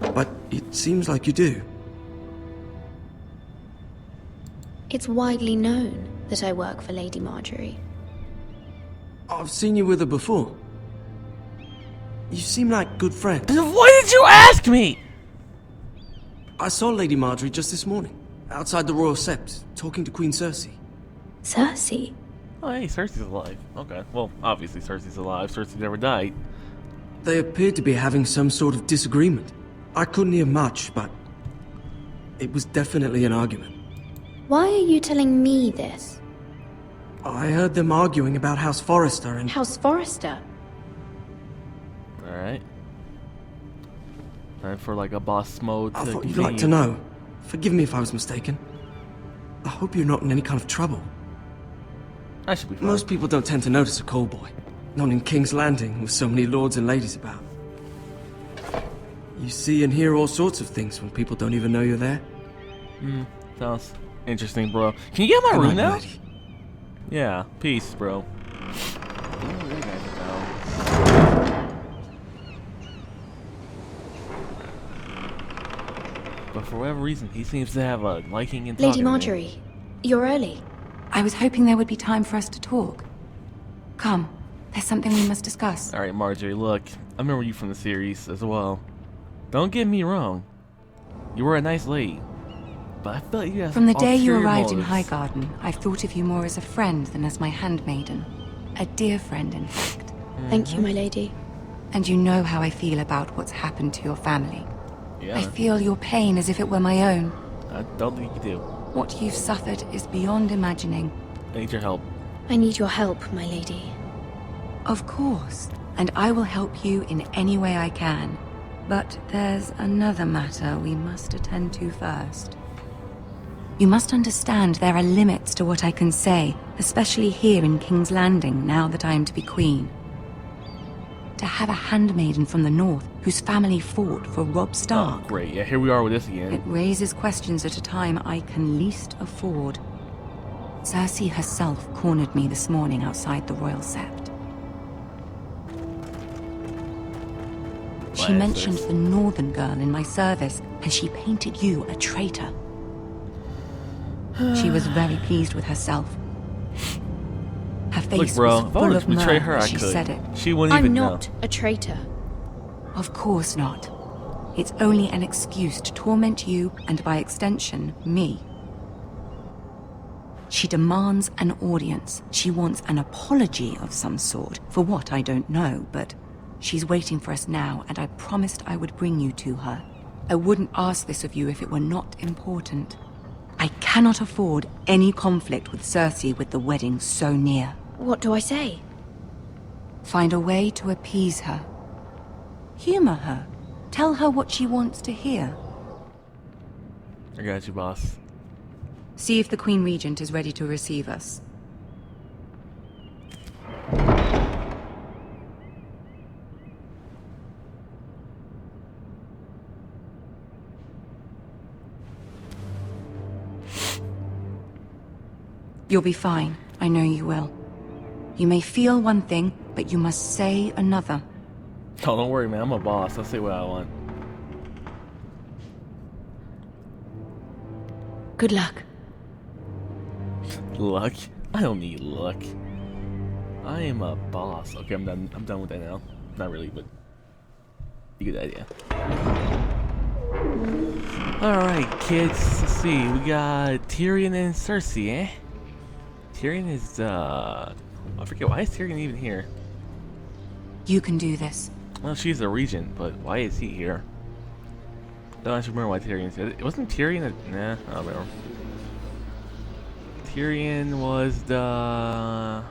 but it seems like you do. It's widely known that I work for Lady Marjorie. I've seen you with her before. You seem like good friends. Why did you ask me? I saw Lady Marjorie just this morning, outside the Royal Sept, talking to Queen Cersei. Cersei? Oh, hey, Cersei's alive. Okay, well, obviously Cersei's alive. Cersei never died. They appeared to be having some sort of disagreement. I couldn't hear much, but it was definitely an argument. Why are you telling me this? I heard them arguing about House Forrester and... House Forrester? Alright. Time for like a boss mode to I thought you'd continue. like to know. Forgive me if I was mistaken. I hope you're not in any kind of trouble. I should be fine. Most people don't tend to notice a call boy. Not in King's Landing with so many lords and ladies about. You see and hear all sorts of things when people don't even know you're there. Sounds interesting, bro. Can you get my Good room night, now? lady. Yeah, peace, bro. But for whatever reason, he seems to have a liking in talking Lady to me. Marjorie, you're early. I was hoping there would be time for us to talk. Come, there's something we must discuss. Alright, Marjorie, look. I remember you from the series as well. Don't get me wrong. You were a nice lady. But I felt you had From the day you ulterior arrived in motives. Highgarden, I've thought of you more as a friend than as my handmaiden. A dear friend, in fact. Thank you, my lady. And you know how I feel about what's happened to your family. Yeah. I feel your pain as if it were my own. I don't think you do. What you've suffered is beyond imagining. I need your help. I need your help, my lady. Of course, and I will help you in any way I can. But there's another matter we must attend to first. You must understand there are limits to what I can say, especially here in King's Landing, now that I am to be queen. To have a handmaiden from the north whose family fought for Robb Stark. Oh, great. Yeah, here we are with this It again. raises questions at a time I can least afford. Cersei herself cornered me this morning outside the Royal Sept. She mentioned the northern girl in my service, and she painted you a traitor. She was very pleased with herself. Her face Look, bro, was if I full wanted of to betray mirth her, as I she could. said it. She wouldn't I'm even not know. a traitor. Of course not. It's only an excuse to torment you, and by extension, me. She demands an audience. She wants an apology of some sort. For what, I don't know, but she's waiting for us now, and I promised I would bring you to her. I wouldn't ask this of you if it were not important. I cannot afford any conflict with Cersei with the wedding so near. What do I say? Find a way to appease her. Humor her. Tell her what she wants to hear. I got you, boss. See if the Queen Regent is ready to receive us. You'll be fine. I know you will. You may feel one thing, but you must say another. Oh, don't worry, man. I'm a boss. I'll say what I want. Good luck. Luck? I don't need luck. I am a boss. Okay, I'm done. I'm done with that now. Not really, but you get the idea. Alright, kids. Let's see. We got Tyrion and Cersei, eh? Tyrion is, I forget. Why is Tyrion even here? You can do this. Well, she's a regent, but why is he here? Don't actually remember why Tyrion's here. Wasn't Tyrion a... Nah, I don't remember. Tyrion was the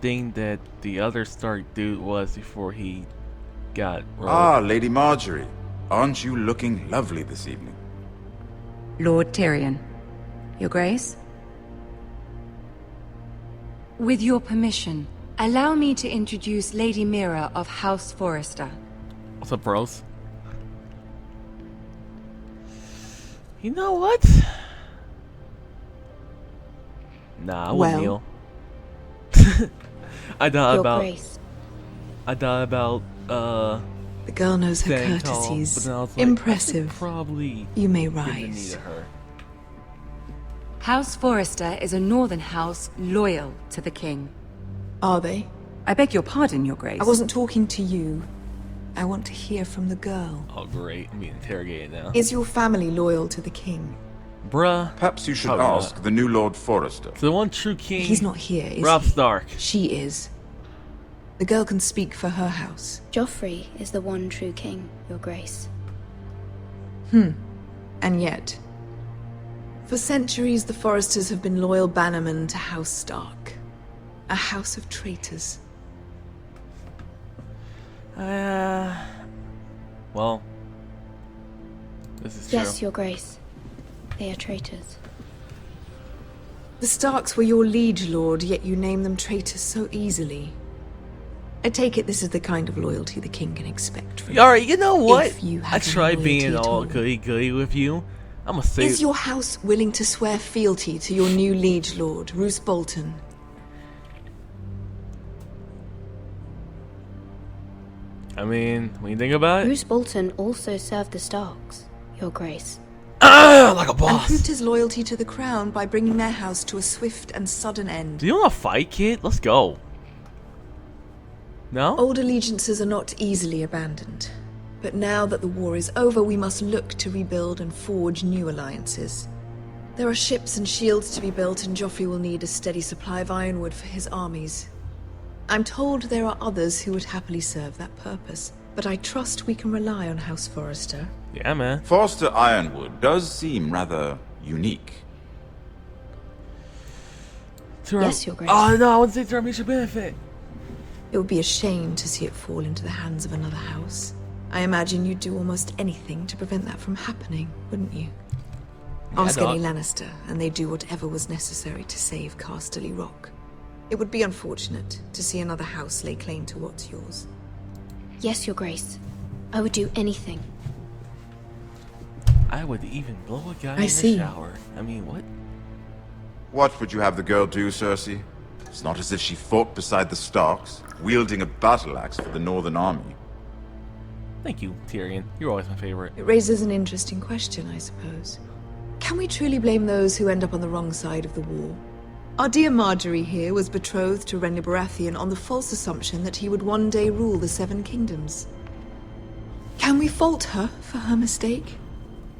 thing that the other Stark dude was before he got rolled. Ah, Lady Marjorie. Aren't you looking lovely this evening? Lord Tyrion. Your Grace? With your permission, allow me to introduce Lady Mira of House Forrester. What's up, bros? You know what? Nah, I wouldn't kneel. I thought Your about... Grace. I thought about, The girl knows her staying tall, courtesies. but then I was like, I should Impressive. probably You may give the knee rise. to her. House Forrester is a northern house loyal to the king. Are they? I beg your pardon, Your Grace. I wasn't talking to you. I want to hear from the girl. Oh, great. I'm being interrogated now. Is your family loyal to the king? Bruh. Perhaps you should ask the new Lord Forrester. The one true king. He's not here, is Robb he? Stark. She is. The girl can speak for her house. Joffrey is the one true king, Your Grace. And yet, for centuries the Forresters have been loyal bannermen to House Stark. A house of traitors. Well, this is true. Yes, Your Grace. They are traitors. The Starks were your liege lord, yet you name them traitors so easily. I take it this is the kind of loyalty the king can expect from you. Alright, you know what? If you I have tried any being loyalty at all goody-goody with you. I'm gonna say... Is your house willing to swear fealty to your new liege lord, Roose Bolton? I mean, when you think about it... Roose Bolton also served the Starks, Your Grace. Like a boss. And proved his loyalty to the crown by bringing their house to a swift and sudden end. Do you want to fight, kid? Let's go. No? Old allegiances are not easily abandoned. But now that the war is over, we must look to rebuild and forge new alliances. There are ships and shields to be built, and Joffrey will need a steady supply of ironwood for his armies. I'm told there are others who would happily serve that purpose, but I trust we can rely on House Forrester. Yeah, man. Forrester Ironwood does seem rather unique. Yes, Your Grace. Oh, no, I wouldn't say to our mutual benefit. It would be a shame to see it fall into the hands of another house. I imagine you'd do almost anything to prevent that from happening, wouldn't you? Ask any Lannister, and they'd do whatever was necessary to save Casterly Rock. It would be unfortunate to see another house lay claim to what's yours. Yes, Your Grace. I would do anything. I would even blow a guy in I see. the shower. I mean, what? What would you have the girl do, Cersei? It's not as if she fought beside the Starks, wielding a battle axe for the Northern Army. Thank you, Tyrion. You're always my favorite. It raises an interesting question, I suppose. Can we truly blame those who end up on the wrong side of the war? Our dear Marjorie here was betrothed to Renly Baratheon on the false assumption that he would one day rule the Seven Kingdoms. Can we fault her for her mistake?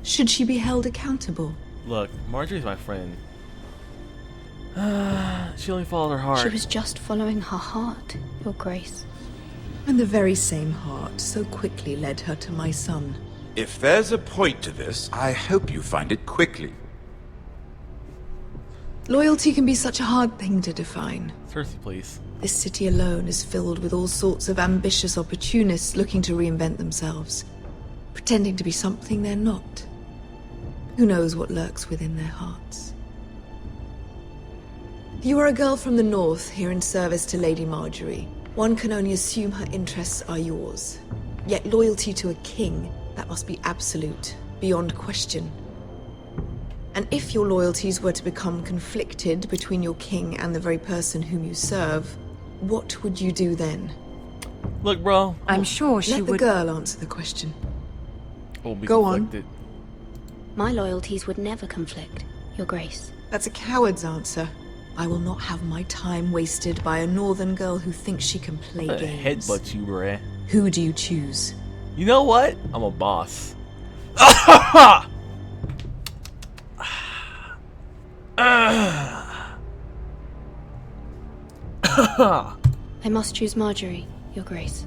Should she be held accountable? Look, Marjorie's my friend. She only followed her heart. She was just following her heart, Your Grace. And the very same heart so quickly led her to my son. If there's a point to this, I hope you find it quickly. Loyalty can be such a hard thing to define. Cersei, please. This city alone is filled with all sorts of ambitious opportunists looking to reinvent themselves, pretending to be something they're not. Who knows what lurks within their hearts? You are a girl from the north, here in service to Lady Marjorie. One can only assume her interests are yours. Yet loyalty to a king, that must be absolute, beyond question. And if your loyalties were to become conflicted between your king and the very person whom you serve, what would you do then? Look, bro. I'm sure she would... Let the girl answer the question. Go on. My loyalties would never conflict, Your Grace. That's a coward's answer. I will not have my time wasted by a northern girl who thinks she can play games. Headbutt you, bruh. Who do you choose? You know what? I'm a boss. I must choose Marjorie, Your Grace.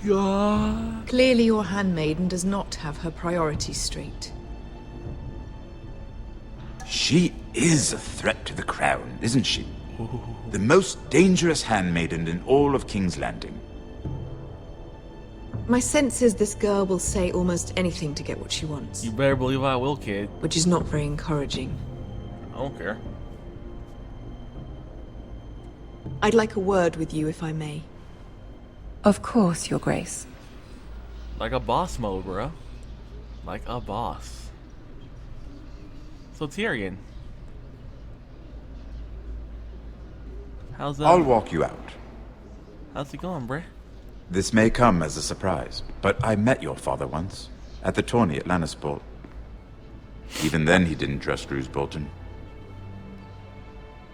Yeah. Clearly your handmaiden does not have her priorities straight. She is a threat to the crown, isn't she? The most dangerous handmaiden in all of King's Landing. My sense is this girl will say almost anything to get what she wants. You better believe I will, kid. Which is not very encouraging. I don't care. I'd like a word with you, if I may. Of course, Your Grace. Like a boss mode, bro. Like a boss. So Tyrion. How's that? I'll walk you out. How's it going, bruh? This may come as a surprise, but I met your father once, at the tourney at Lannisport. Even then he didn't trust Roose Bolton.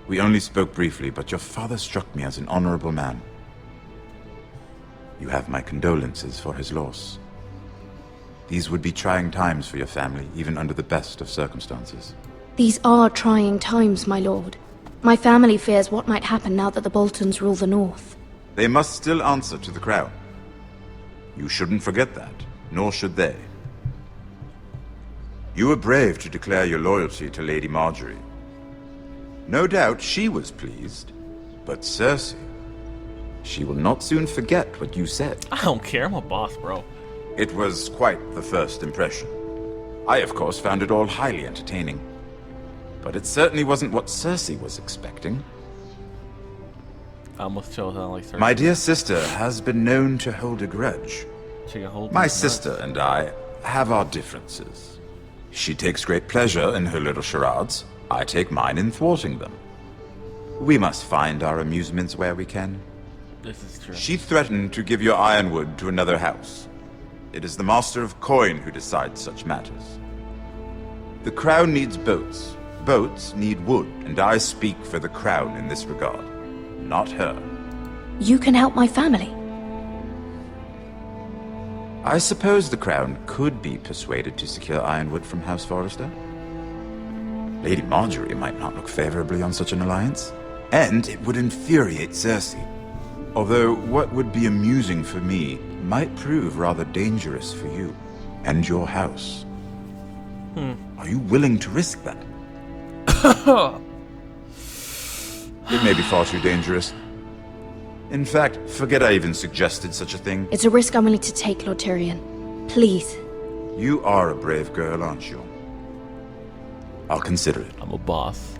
We only spoke briefly, but your father struck me as an honorable man. You have my condolences for his loss. These would be trying times for your family, even under the best of circumstances. These are trying times, my lord. My family fears what might happen now that the Boltons rule the north. They must still answer to the crown. You shouldn't forget that, nor should they. You were brave to declare your loyalty to Lady Marjorie. No doubt she was pleased, but Cersei, she will not soon forget what you said. I don't care, I'm a boss, bro. It was quite the first impression. I, of course, found it all highly entertaining. But it certainly wasn't what Cersei was expecting. I almost chose on like Cersei. My dear sister has been known to hold a grudge. She can hold My these sister nuts. and I have our differences. She takes great pleasure in her little charades. I take mine in thwarting them. We must find our amusements where we can. This is true. She threatened to give your ironwood to another house. It is the Master of Coin who decides such matters. The crown needs boats. Boats need wood, and I speak for the crown in this regard, not her. You can help my family. I suppose the crown could be persuaded to secure ironwood from House Forrester. Lady Marjorie might not look favorably on such an alliance, and it would infuriate Cersei. Although what would be amusing for me might prove rather dangerous for you and your house. Are you willing to risk that? It may be far too dangerous. In fact, forget I even suggested such a thing. It's a risk I'm willing to take, Lord Tyrion. Please. You are a brave girl, aren't you? I'll consider it. I'm a boss.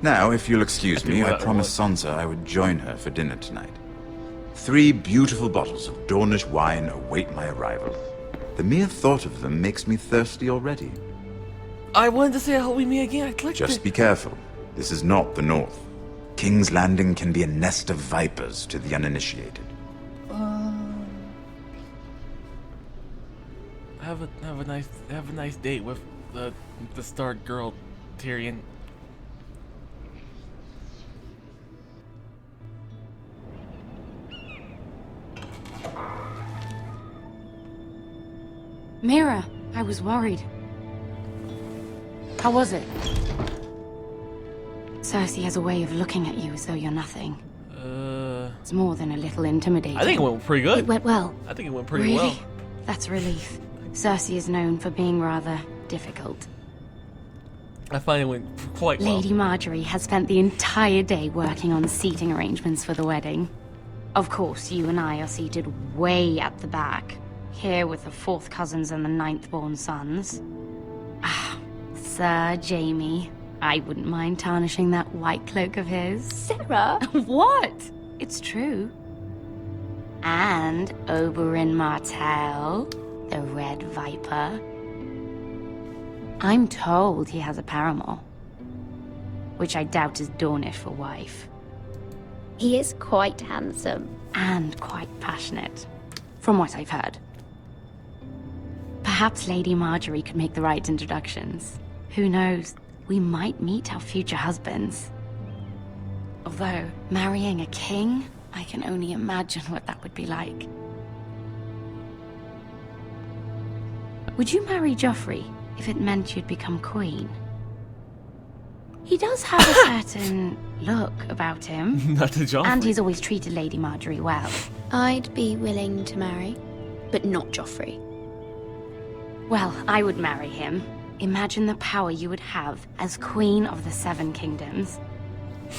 Now, if you'll excuse I do me, I what I promised Sansa I would join her for dinner tonight. 3 beautiful bottles of Dornish wine await my arrival. The mere thought of them makes me thirsty already. I wanted to say I hope we meet again. I clicked Just it. be careful. This is not the North. King's Landing can be a nest of vipers to the Have a nice date with the Stark girl, Tyrion. Mira, I was worried. How was it? Cersei has a way of looking at you as though you're nothing. It's more than a little intimidating. I think it went pretty good. It went well. I think it went pretty Really? well. That's a relief. Cersei is known for being rather difficult. I find it went quite well. Lady Marjorie has spent the entire day working on seating arrangements for the wedding. Of course, you and I are seated way at the back, here with the 4th cousins and the 9th-born sons. Ah, Sir Jaime. I wouldn't mind tarnishing that white cloak of his. Sarah? What? It's true. And Oberyn Martell, the Red Viper. I'm told he has a paramour, which I doubt is Dornish for wife. He is quite handsome. And quite passionate, from what I've heard. Perhaps Lady Marjorie could make the right introductions. Who knows? We might meet our future husbands. Although, marrying a king, I can only imagine what that would be like. Would you marry Joffrey if it meant you'd become queen? He does have a certain look about him. Not to Joffrey. And he's always treated Lady Marjorie well. I'd be willing to marry, but not Joffrey. Well, I would marry him. Imagine the power you would have as Queen of the 7 Kingdoms.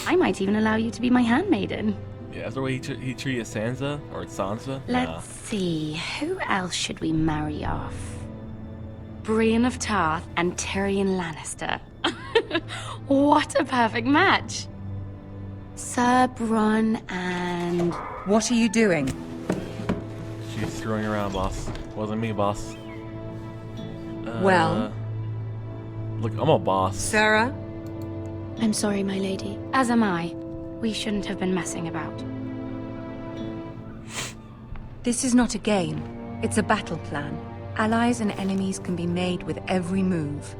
I might even allow you to be my handmaiden. Yeah, that's the way he treated Sansa, or Sansa. Let's see, who else should we marry off? Brienne of Tarth and Tyrion Lannister. What a perfect match! Sir Bronn and... What are you doing? She's screwing around, boss. Wasn't me, boss. Well? Look, I'm a boss. Sarah? I'm sorry, my lady. As am I. We shouldn't have been messing about. This is not a game. It's a battle plan. Allies and enemies can be made with every move.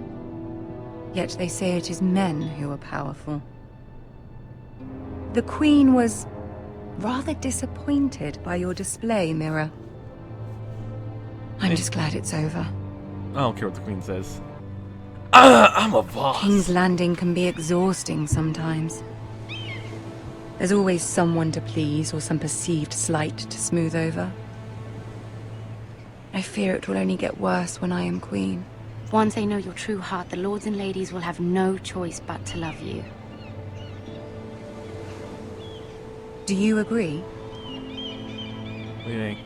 Yet they say it is men who are powerful. The Queen was rather disappointed by your display, Mira. I'm just glad it's over. I don't care what the Queen says. I'm a boss. King's Landing can be exhausting sometimes. There's always someone to please or some perceived slight to smooth over. I fear it will only get worse when I am Queen. Once they know your true heart, the lords and ladies will have no choice but to love you. Do you agree? What do you think?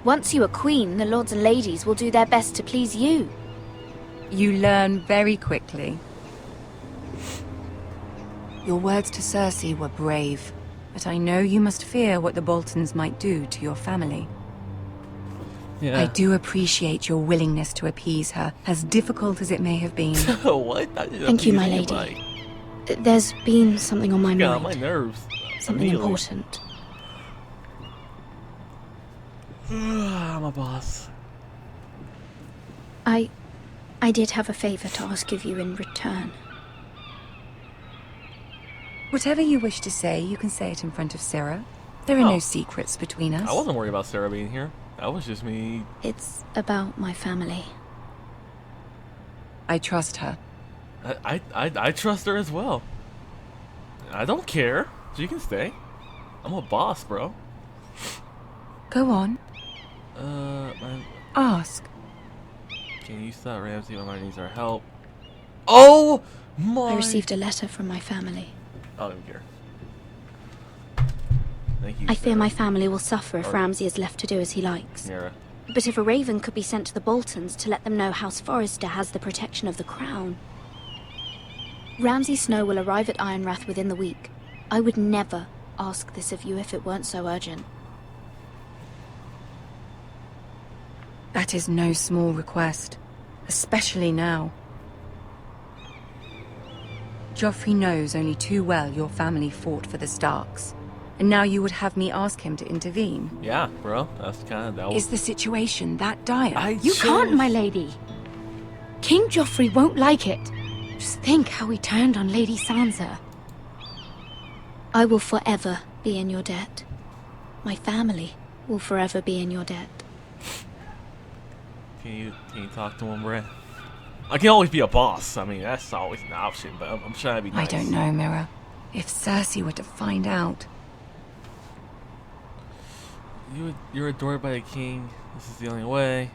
Once you are queen, the lords and ladies will do their best to please you. You learn very quickly. Your words to Cersei were brave, but I know you must fear what the Boltons might do to your family. Yeah. I do appreciate your willingness to appease her, as difficult as it may have been. What? Thank you, my lady. There's been something on my mind. Got on my nerves. Something important. I'm a boss. I did have a favor to ask of you in return. Whatever you wish to say, you can say it in front of Sarah. There are no secrets between us. I wasn't worried about Sarah being here. That was just me. It's about my family. I trust her. I trust her as well. I don't care. She can stay. I'm a boss, bro. Go on. Ask. Can you stop Ramsay? My mother needs our help. Oh my! I received a letter from my family. I don't care. Thank you. I fear my family will suffer if Ramsay is left to do as he likes. Mira. But if a raven could be sent to the Boltons to let them know House Forrester has the protection of the crown. Ramsay Snow will arrive at Ironrath within the week. I would never ask this of you if it weren't so urgent. That is no small request, especially now. Joffrey knows only too well your family fought for the Starks, and now you would have me ask him to intervene. Yeah, bro, that's kind of that. Is the situation that dire? You can't, my lady. King Joffrey won't like it. Just think how he turned on Lady Sansa. I will forever be in your debt. My family will forever be in your debt. Can you talk to him, Brett? I can always be a boss. I mean, that's always an option, but I'm trying to be nice. I don't know, Mira. If Cersei were to find out... You're adored by the king. This is the only way.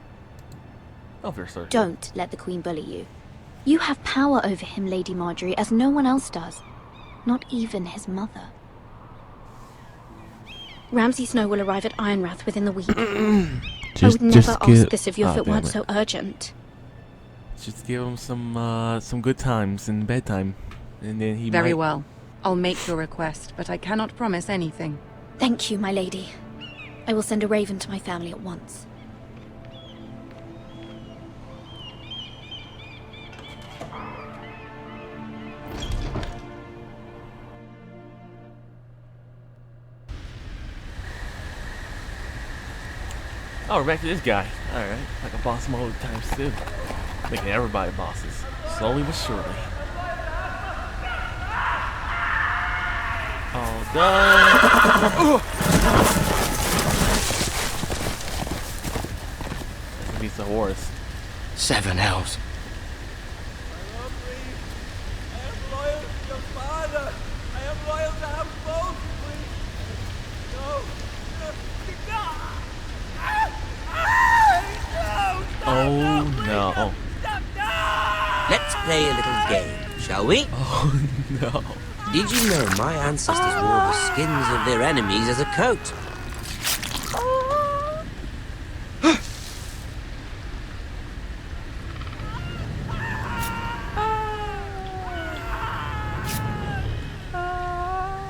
Oh, for Cersei. Don't let the Queen bully you. You have power over him, Lady Marjorie, as no one else does. Not even his mother. Ramsay Snow will arrive at Ironrath within the week. I would never ask this of you if it weren't so urgent. Just give him some good times and bedtime, and then he Very well. I'll make your request, but I cannot promise anything. Thank you, my lady. I will send a raven to my family at once. Oh, we're back to this guy. Alright, like a boss mode times 2. Making everybody bosses. Slowly but surely. All done. He's the horse. 7 elves. Oh no. Let's play a little game, shall we? Oh no. Did you know my ancestors wore the skins of their enemies as a coat?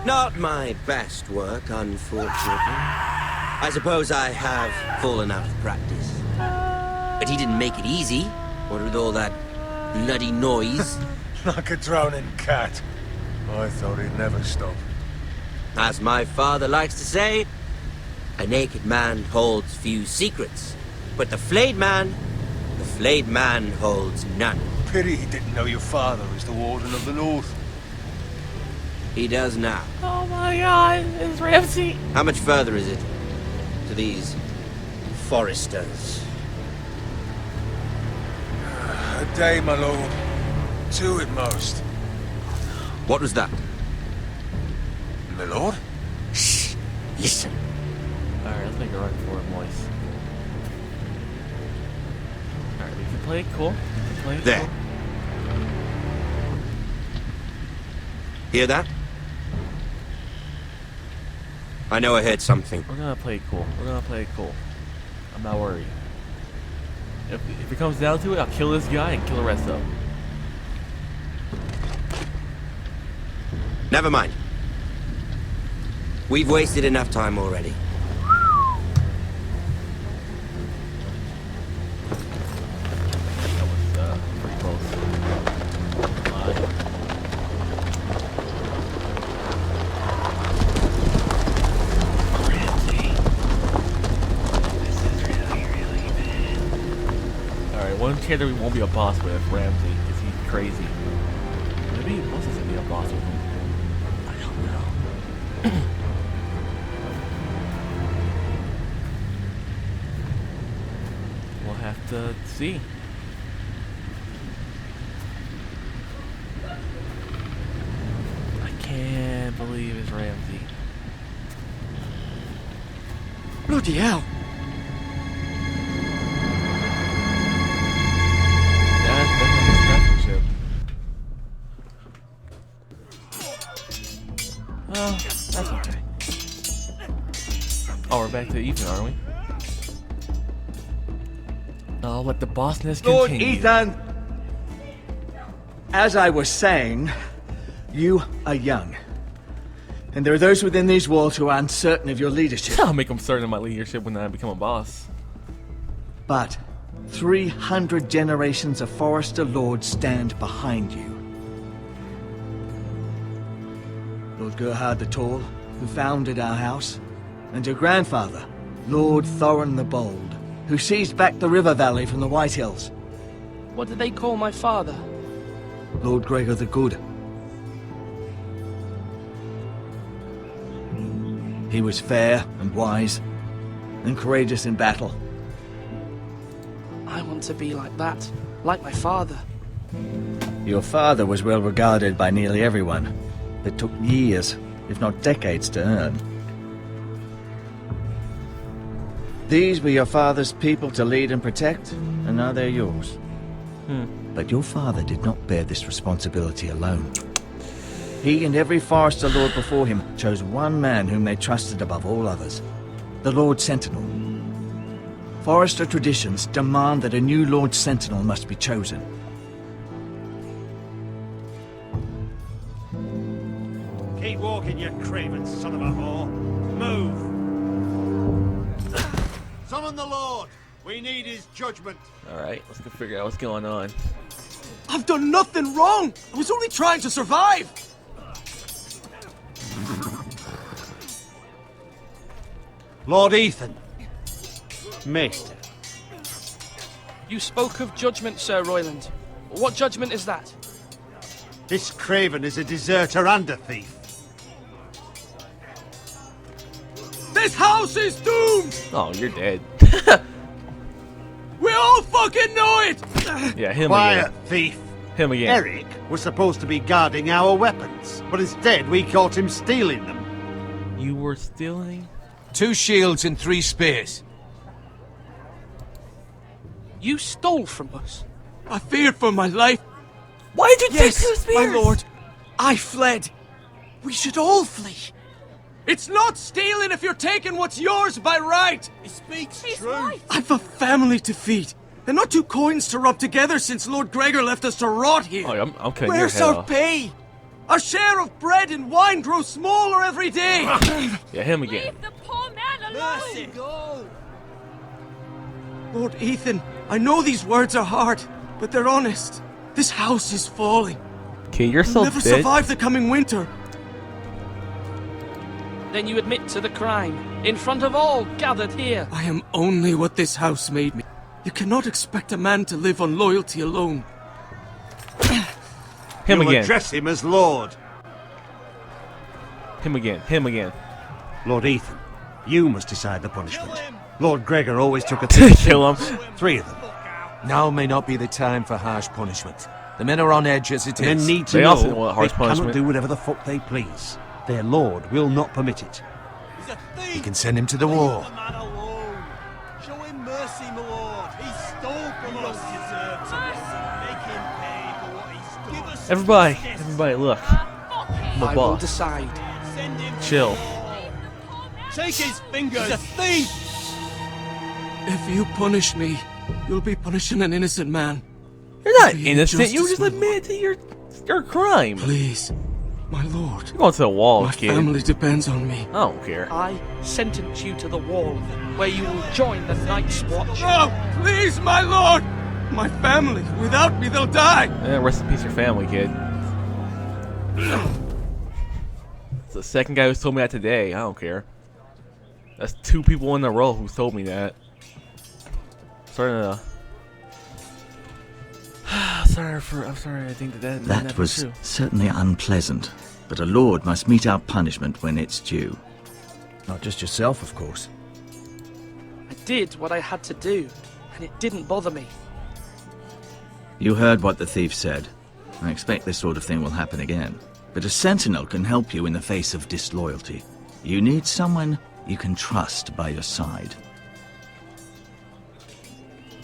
Not my best work, unfortunately. I suppose I have fallen out of practice. But he didn't make it easy, what with all that bloody noise. Like a drowning cat. I thought he'd never stop. As my father likes to say, a naked man holds few secrets, but the flayed man holds none. Pity he didn't know your father is the Warden of the North. He does now. Oh my god, it's Ramsay. How much further is it to these foresters? A day, my lord. 2 at most. What was that? My lord? Shh! Listen. Alright, let's make a run for it, boys. Alright, we can play it cool. Play it There. cool. Hear that? I know I heard something. We're gonna play it cool. We're gonna play it cool. I'm not worried. If it comes down to it, I'll kill this guy and kill the rest of them. Never mind. We've wasted enough time already. That was pretty close. Alright, one character we won't be a boss with, Ramsay, because he's crazy. Maybe most of us will be a boss with him. I don't know. We'll have to see. I can't believe it's Ramsay. Bloody hell! Oh, that's okay. Oh, we're back to even, aren't we? I'll let the bossness continue. Lord Ethan! As I was saying, you are young. And there are those within these walls who are uncertain of your leadership. I'll make them certain of my leadership when I become a boss. But 300 generations of Forester Lords stand behind you. Lord Gerhard the Tall, who founded our house, and your grandfather, Lord Thorin the Bold, who seized back the river valley from the Whitehills. What did they call my father? Lord Gregor the Good. He was fair and wise, and courageous in battle. I want to be like that, like my father. Your father was well regarded by nearly everyone. It took years, if not decades, to earn. These were your father's people to lead and protect, and now they're yours. But your father did not bear this responsibility alone. He and every Forester Lord before him chose one man whom they trusted above all others, the Lord Sentinel. Forester traditions demand that a new Lord Sentinel must be chosen. Keep walking, you craven son of a whore. Move! Summon the Lord! We need his judgment. Alright, let's go figure out what's going on. I've done nothing wrong! I was only trying to survive! Lord Ethan. Maester. You spoke of judgment, Sir Royland. What judgment is that? This craven is a deserter and a thief. This house is doomed! Oh, you're dead. We all fucking know it! Yeah, him Quiet, again. thief. Him again. Eric was supposed to be guarding our weapons, but instead we caught him stealing them. You were stealing? 2 shields and 3 spears. You stole from us. I feared for my life. Why did you Yes, take 2 spears? my lord. I fled. We should all flee. It's not stealing if you're taking what's yours by right. He speaks truth. I've a family to feed, and not 2 coins to rub together since Lord Gregor left us to rot here. Oh, I'm cutting Where's your head our off. pay? Our share of bread and wine grows smaller every day. Yeah, him again. The poor man alone! Mercy, go! Lord Ethan, I know these words are hard, but they're honest. This house is falling. Okay, you're so We'll never dead. survive the coming winter. Then you admit to the crime, in front of all gathered here. I am only what this house made me. You cannot expect a man to live on loyalty alone. Him you again. address him as Lord. Him again. Him again. Lord Ethan, you must decide the punishment. Lord Gregor always took a thief. Kill him. 3 of them. Now may not be the time for harsh punishment. The men are on edge as it The men is. need to They know also want they harsh cannot punishment. do whatever the fuck they please. Their lord will not permit it. You can send him to the war. Show him mercy, my lord. He stole from us. Make him pay for what he stole. Give us Everybody, look. I'm a I will boss. decide. Chill. Take his fingers. He's a thief. If you punish me, you'll be punishing an innocent man. You're not Be innocent. You justice, just admitted to your crime. Please, my lord. You're going to the wall, My kid. family depends on me. I don't care. I sentence you to the wall, where you will join the Night's Watch. No, please, my lord. My family. Without me, they'll die. Yeah, rest in peace, your family, kid. It's the second guy who's told me that today. I don't care. That's 2 people in a row who's told me that. I'm sorry. I think that That was certainly unpleasant, but a lord must mete out punishment when it's due. Not just yourself, of course. I did what I had to do, and it didn't bother me. You heard what the thief said. I expect this sort of thing will happen again. But a sentinel can help you in the face of disloyalty. You need someone you can trust by your side.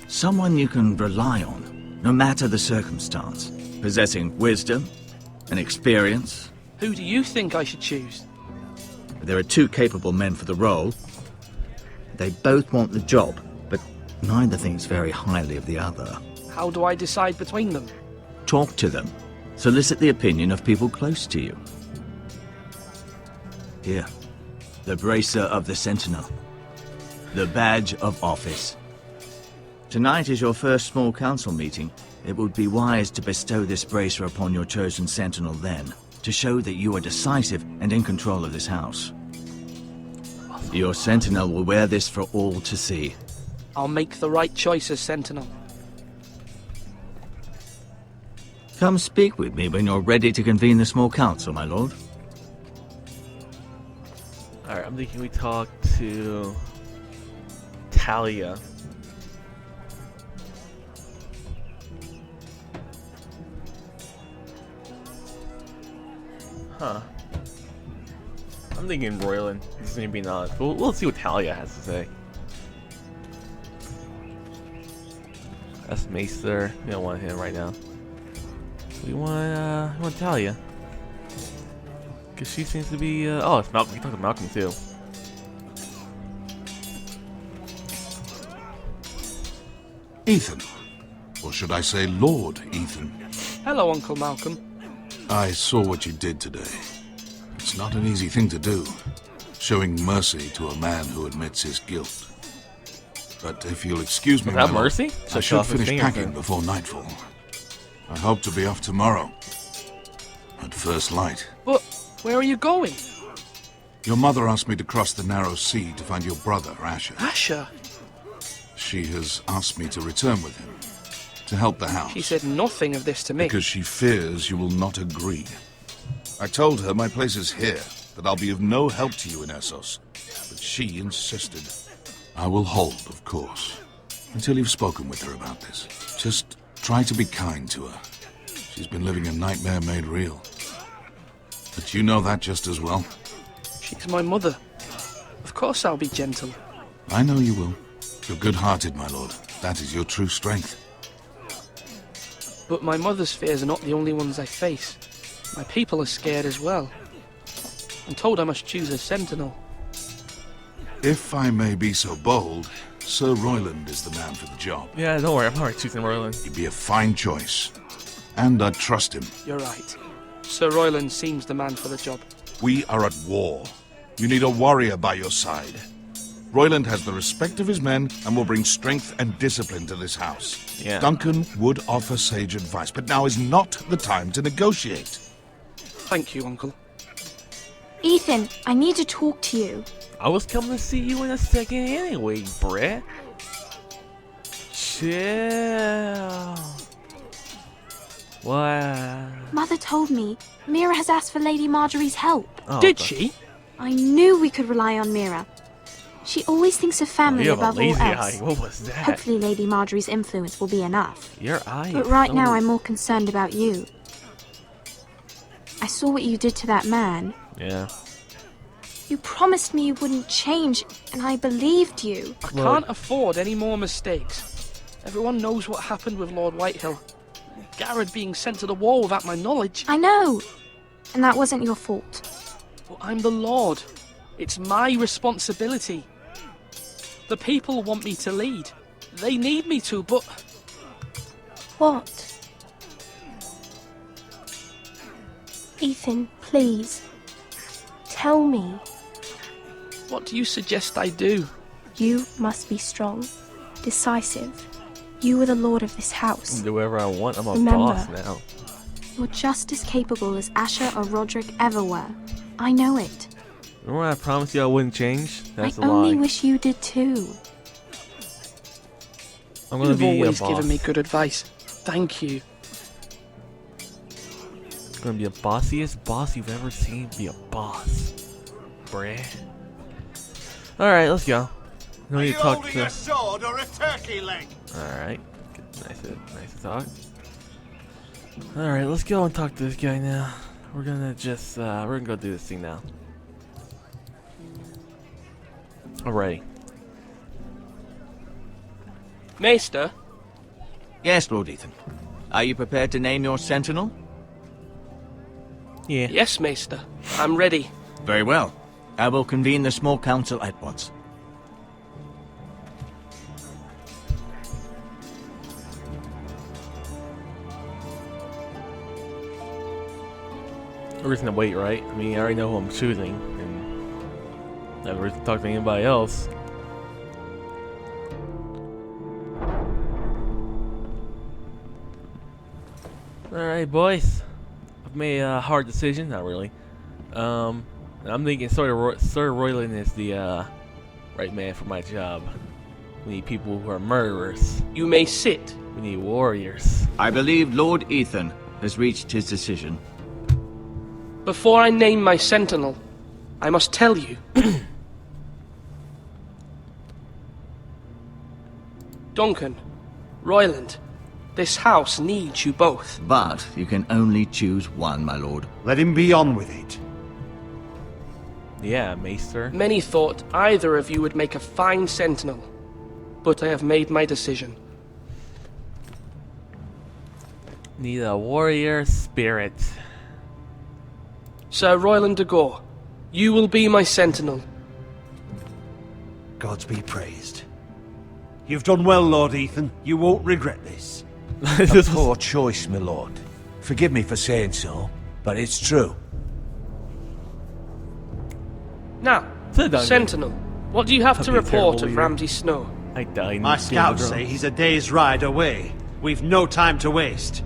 Someone you can rely on, no matter the circumstance. Possessing wisdom and experience. Who do you think I should choose? There are 2 capable men for the role. They both want the job, but neither thinks very highly of the other. How do I decide between them? Talk to them. Solicit the opinion of people close to you. Here, the bracer of the Sentinel. The badge of office. Tonight is your first small council meeting. It would be wise to bestow this bracer upon your chosen Sentinel then, to show that you are decisive and in control of this house. Your Sentinel will wear this for all to see. I'll make the right choice as Sentinel. Come speak with me when you're ready to convene the small council, my lord. Alright, I'm thinking we talk to Talia. Huh. I'm thinking Royland. This is gonna be not. But we'll see what Talia has to say. That's Maester. We don't want him right now. We want Talia. Cause she seems to be. Oh, it's Malcolm. We can talk to Malcolm too. Ethan. Or should I say Lord Ethan? Hello, Uncle Malcolm. I saw what you did today. It's not an easy thing to do, showing mercy to a man who admits his guilt. But if you'll excuse me, Was that my lord, mercy? I Took should off his finish finger packing then. before nightfall. I hope to be off tomorrow. At first light. But where are you going? Your mother asked me to cross the narrow sea to find your brother, Asher. Asher? She has asked me to return with him, to help the house. She said nothing of this to me. Because she fears you will not agree. I told her my place is here, that I'll be of no help to you in Essos. But she insisted. I will hold, of course, until you've spoken with her about this. Just try to be kind to her. She's been living a nightmare made real. But you know that just as well. She's my mother. Of course I'll be gentle. I know you will. You're good-hearted, my lord. That is your true strength. But my mother's fears are not the only ones I face. My people are scared as well. I'm told I must choose a sentinel. If I may be so bold, Sir Royland is the man for the job. Yeah, don't worry. I'm already choosing Royland. He'd be a fine choice. And I trust him. You're right. Sir Royland seems the man for the job. We are at war. You need a warrior by your side. Royland has the respect of his men and will bring strength and discipline to this house. Yeah. Duncan would offer sage advice, but now is not the time to negotiate. Thank you, Uncle. Ethan, I need to talk to you. I was coming to see you in a second anyway, Brett. Chill. What? Mother told me Mira has asked for Lady Marjorie's help. Oh, Did she? I knew we could rely on Mira. She always thinks of family You have a above all lazy else. eye. What was that? Hopefully Lady Marjorie's influence will be enough. Your eye. But right now I'm more concerned about you. I saw what you did to that man. Yeah. You promised me you wouldn't change, and I believed you. I can't afford any more mistakes. Everyone knows what happened with Lord Whitehill. Gared being sent to the wall without my knowledge. I know. And that wasn't your fault. Well, I'm the Lord. It's my responsibility. The people want me to lead. They need me to, but... What? Ethan, please. Tell me. What do you suggest I do? You must be strong, decisive. You are the lord of this house. Do whatever I want. I'm a Remember, boss now. You're just as capable as Asher or Roderick ever were. I know it. Remember when I promised you I wouldn't change? That's a I only lie. wish you did too. I'm gonna You've be always a boss. given me good advice. Thank you. I'm gonna be the bossiest boss you've ever seen be a boss. Bruh. Alright, let's go. No need to talk to a sword or a turkey leg? Alright. Nice to talk. Alright, let's go and talk to this guy now. We're gonna just we're gonna go do this thing now. Alrighty. Maester? Yes, Lord Ethan. Are you prepared to name your sentinel? Yeah. Yes, Maester. I'm ready. Very well. I will convene the small council at once. No reason to wait, right? I mean, I already know who I'm choosing, and no reason to talk to anybody else. Alright, boys. I've made a hard decision. Not really. I'm thinking Sir Royland is the right man for my job. We need people who are murderers. You may sit. We need warriors. I believe Lord Ethan has reached his decision. Before I name my sentinel, I must tell you. Duncan, Royland, this house needs you both. But you can only choose one, my lord. Let him be on with it. Yeah, Maester. Many thought either of you would make a fine sentinel, but I have made my decision. Need a warrior spirit. Sir Royland de Gore, you will be my sentinel. Gods be praised. You've done well, Lord Ethan. You won't regret this. A poor choice, my lord. Forgive me for saying so, but it's true. Now, Sentinel, what do you have to report of leader. Ramsay Snow? I died. My scouts say he's a day's ride away. We've no time to waste.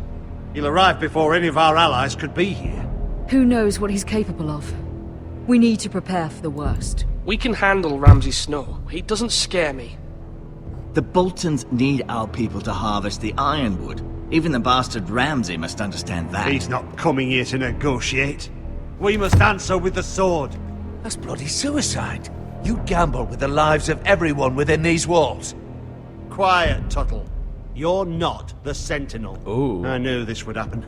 He'll arrive before any of our allies could be here. Who knows what he's capable of? We need to prepare for the worst. We can handle Ramsay Snow. He doesn't scare me. The Boltons need our people to harvest the ironwood. Even the bastard Ramsay must understand that. He's not coming here to negotiate. We must answer with the sword. That's bloody suicide. You gamble with the lives of everyone within these walls. Quiet, Tuttle. You're not the Sentinel. Ooh. I knew this would happen.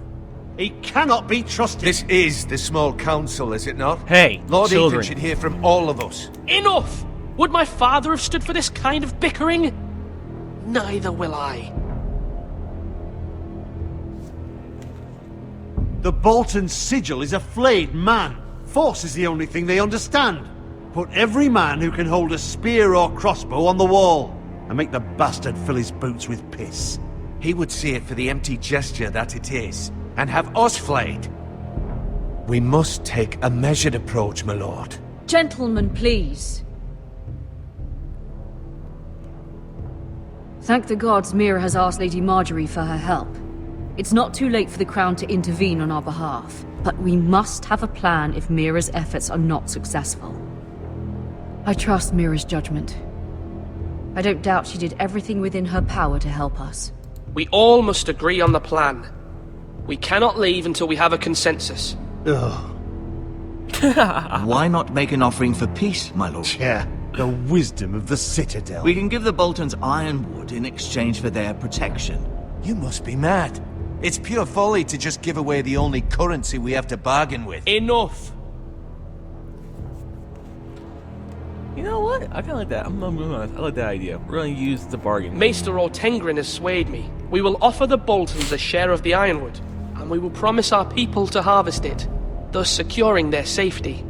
He cannot be trusted. This is the small council, is it not? Hey, Lord children. Ethan should hear from all of us. Enough! Would my father have stood for this kind of bickering? Neither will I. The Bolton sigil is a flayed man. Force is the only thing they understand. Put every man who can hold a spear or crossbow on the wall, and make the bastard fill his boots with piss. He would see it for the empty gesture that it is, and have us flayed. We must take a measured approach, my lord. Gentlemen, please. Thank the gods Mira has asked Lady Marjorie for her help. It's not too late for the Crown to intervene on our behalf, but we must have a plan if Mira's efforts are not successful. I trust Mira's judgment. I don't doubt she did everything within her power to help us. We all must agree on the plan. We cannot leave until we have a consensus. Ugh. Why not make an offering for peace, my lord? Yeah, the wisdom of the Citadel. We can give the Boltons ironwood in exchange for their protection. You must be mad. It's pure folly to just give away the only currency we have to bargain with. Enough! You know what? I kind of like that. I'm honest. I like that idea. We're going to use the bargain. Maester Ortengrin has swayed me. We will offer the Boltons a share of the ironwood, and we will promise our people to harvest it, thus securing their safety.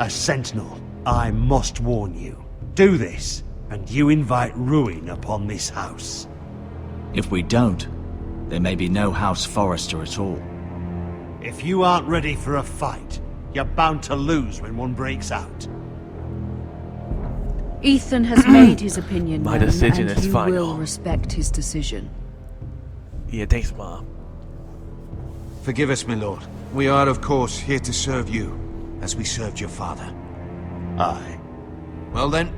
A sentinel, I must warn you. Do this, and you invite ruin upon this house. If we don't, there may be no House Forrester at all. If you aren't ready for a fight, you're bound to lose when one breaks out. Ethan has made his opinion My known, decision and is you final. will respect his decision. Yeah, thanks, Mom. Forgive us, my lord. We are, of course, here to serve you, as we served your father. Aye. Well then,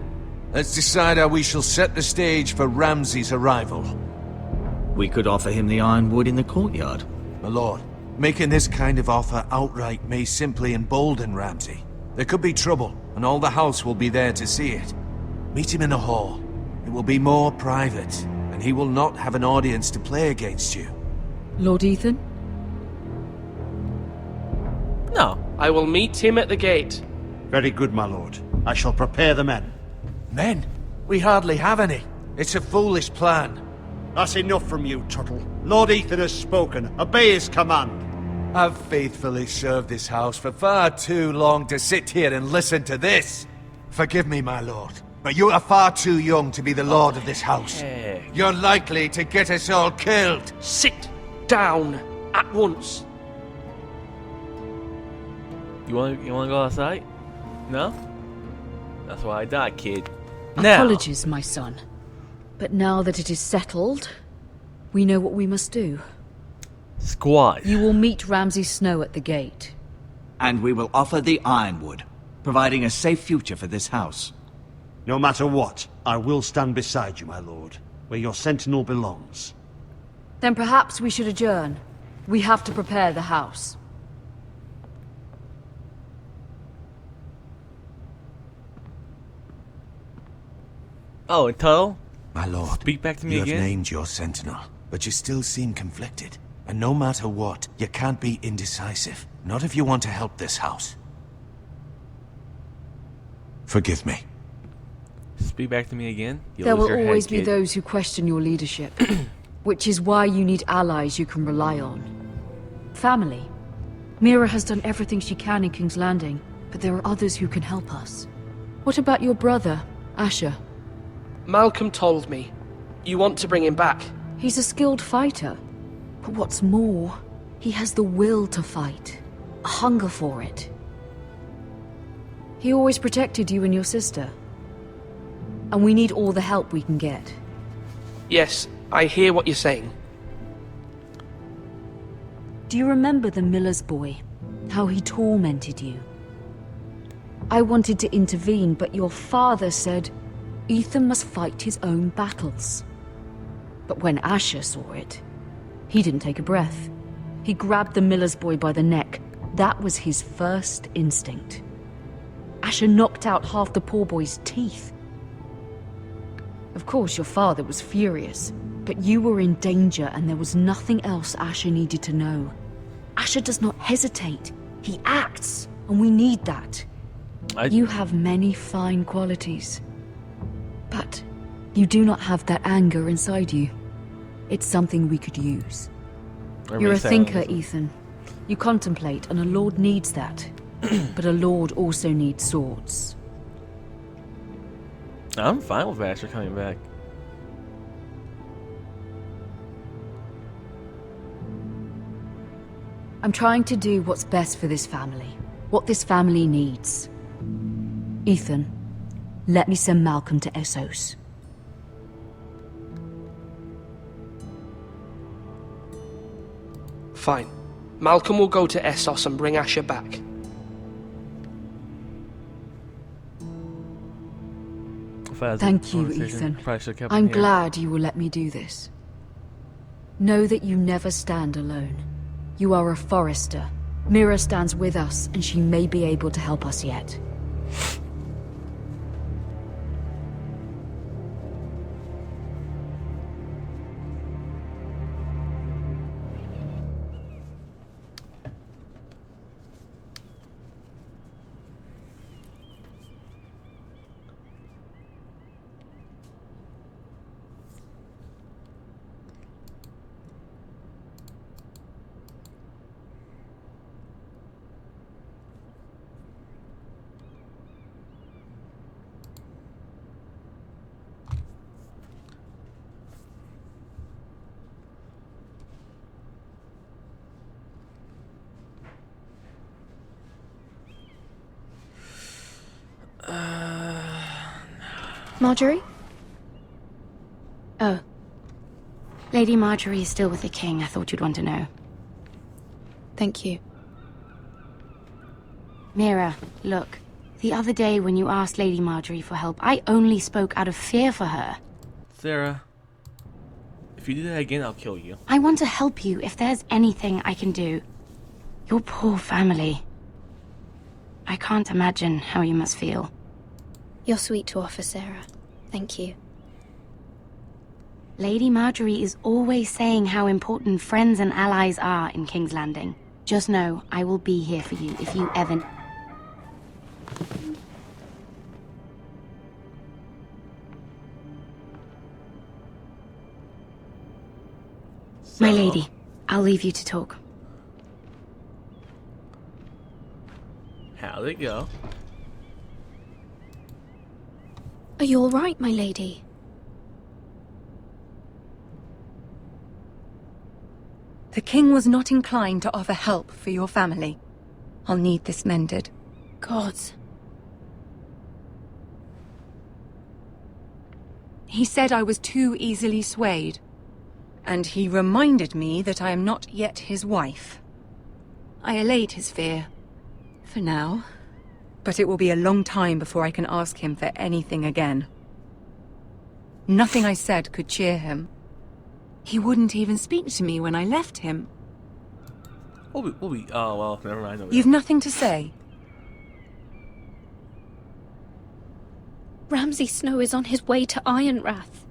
let's decide how we shall set the stage for Ramsay's arrival. We could offer him the ironwood in the courtyard. My lord, making this kind of offer outright may simply embolden Ramsay. There could be trouble, and all the house will be there to see it. Meet him in the hall. It will be more private, and he will not have an audience to play against you. Lord Ethan? No. I will meet him at the gate. Very good, my lord. I shall prepare the men. Men? We hardly have any. It's a foolish plan. That's enough from you, Tuttle. Lord Ethan has spoken. Obey his command. I've faithfully served this house for far too long to sit here and listen to this. Forgive me, my lord, but you are far too young to be the lord of this house. Hey. You're likely to get us all killed. Sit down at once. You want to go outside? No? That's why I died, kid. Now. Apologies, my son. But now that it is settled, we know what we must do. Squad. You will meet Ramsay Snow at the gate. And we will offer the ironwood, providing a safe future for this house. No matter what, I will stand beside you, my lord, where your sentinel belongs. Then perhaps we should adjourn. We have to prepare the house. Oh, and Tuttle? My lord, speak back to me you again. have named your sentinel, but you still seem conflicted. And no matter what, you can't be indecisive. Not if you want to help this house. Forgive me. Speak back to me again. There will always be those who question your leadership, which is why you need allies you can rely on. Family. Mira has done everything she can in King's Landing, but there are others who can help us. What about your brother, Asher? Malcolm told me. You want to bring him back? He's a skilled fighter. But what's more, he has the will to fight. A hunger for it. He always protected you and your sister. And we need all the help we can get. Yes, I hear what you're saying. Do you remember the miller's boy? How he tormented you? I wanted to intervene, but your father said Ethan must fight his own battles. But when Asher saw it, he didn't take a breath. He grabbed the miller's boy by the neck. That was his first instinct. Asher knocked out half the poor boy's teeth. Of course, your father was furious, but you were in danger and there was nothing else Asher needed to know. Asher does not hesitate. He acts, and we need that. You have many fine qualities, but you do not have that anger inside you. It's something we could use. You're a thinker, Ethan. You contemplate, and a lord needs that. But a lord also needs swords. I'm fine with Asher coming back. I'm trying to do what's best for this family. What this family needs. Ethan, let me send Malcolm to Essos. Fine. Malcolm will go to Essos and bring Asher back. Thank you, Ethan. I'm glad you will let me do this. Know that you never stand alone. You are a Forrester. Mira stands with us, and she may be able to help us yet. Marjorie? Oh. Lady Marjorie is still with the king. I thought you'd want to know. Thank you. Mira, look. The other day when you asked Lady Marjorie for help, I only spoke out of fear for her. Sarah, if you do that again, I'll kill you. I want to help you if there's anything I can do. Your poor family. I can't imagine how you must feel. You're sweet to offer, Sarah. Thank you. Lady Marjorie is always saying how important friends and allies are in King's Landing. Just know, I will be here for you if you ever... My lady, I'll leave you to talk. How'd it go? Are you all right, my lady? The king was not inclined to offer help for your family. I'll need this mended. Gods. He said I was too easily swayed. And he reminded me that I am not yet his wife. I allayed his fear. For now. But it will be a long time before I can ask him for anything again. Nothing I said could cheer him. He wouldn't even speak to me when I left him. Oh, well, never mind. You've nothing to say? Ramsay Snow is on his way to Ironrath.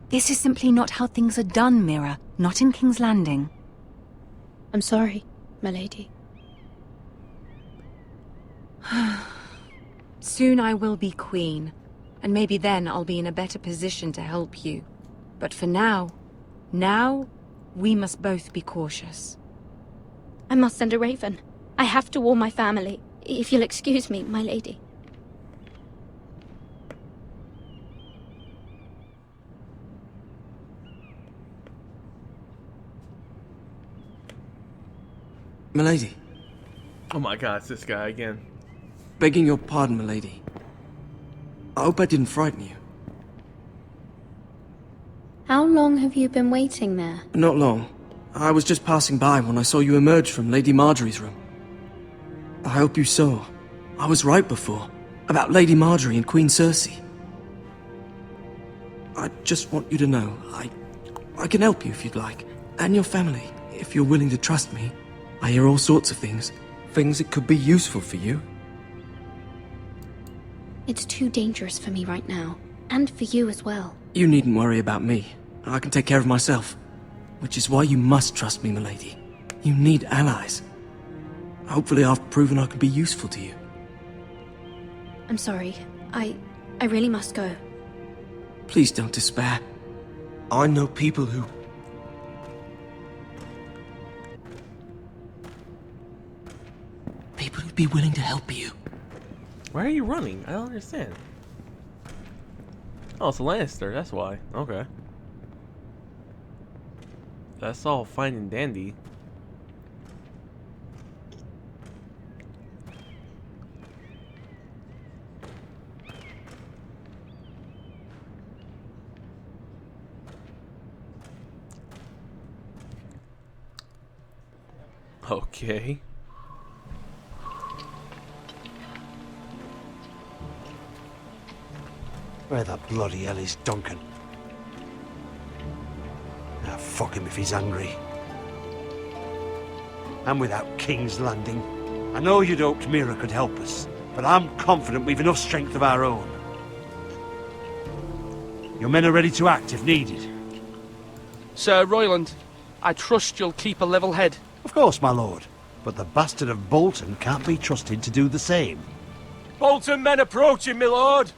This is simply not how things are done, Mira. Not in King's Landing. I'm sorry, my lady. Soon I will be queen, and maybe then I'll be in a better position to help you. But for now, we must both be cautious. I must send a raven. I have to warn my family. If you'll excuse me, my lady. Milady. Oh my god, it's this guy again. Begging your pardon, milady. I hope I didn't frighten you. How long have you been waiting there? Not long. I was just passing by when I saw you emerge from Lady Marjorie's room. I hope you saw. I was right before. About Lady Marjorie and Queen Cersei. I just want you to know, I can help you if you'd like. And your family, if you're willing to trust me. I hear all sorts of things. Things that could be useful for you. It's too dangerous for me right now. And for you as well. You needn't worry about me. I can take care of myself. Which is why you must trust me, milady. You need allies. Hopefully I've proven I can be useful to you. I'm sorry. I really must go. Please don't despair. I know people who... People who'd be willing to help you. Why are you running? I don't understand. Oh, it's a Lannister, that's why. Okay. That's all fine and dandy. Okay. Where the bloody hell is Duncan? Ah, fuck him if he's angry. And without King's Landing, I know you'd hoped Mira could help us, but I'm confident we've enough strength of our own. Your men are ready to act if needed. Sir Royland, I trust you'll keep a level head. Of course, my lord. But the bastard of Bolton can't be trusted to do the same. Bolton men approaching, my lord!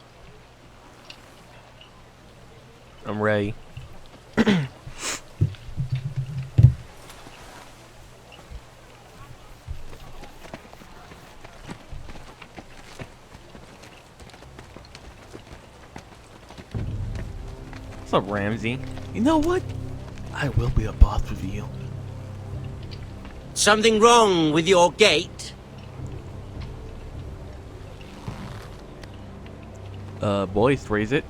I'm ready. What's up, Ramsay? You know what? I will be a boss with you. Something wrong with your gate? Boys, raise it.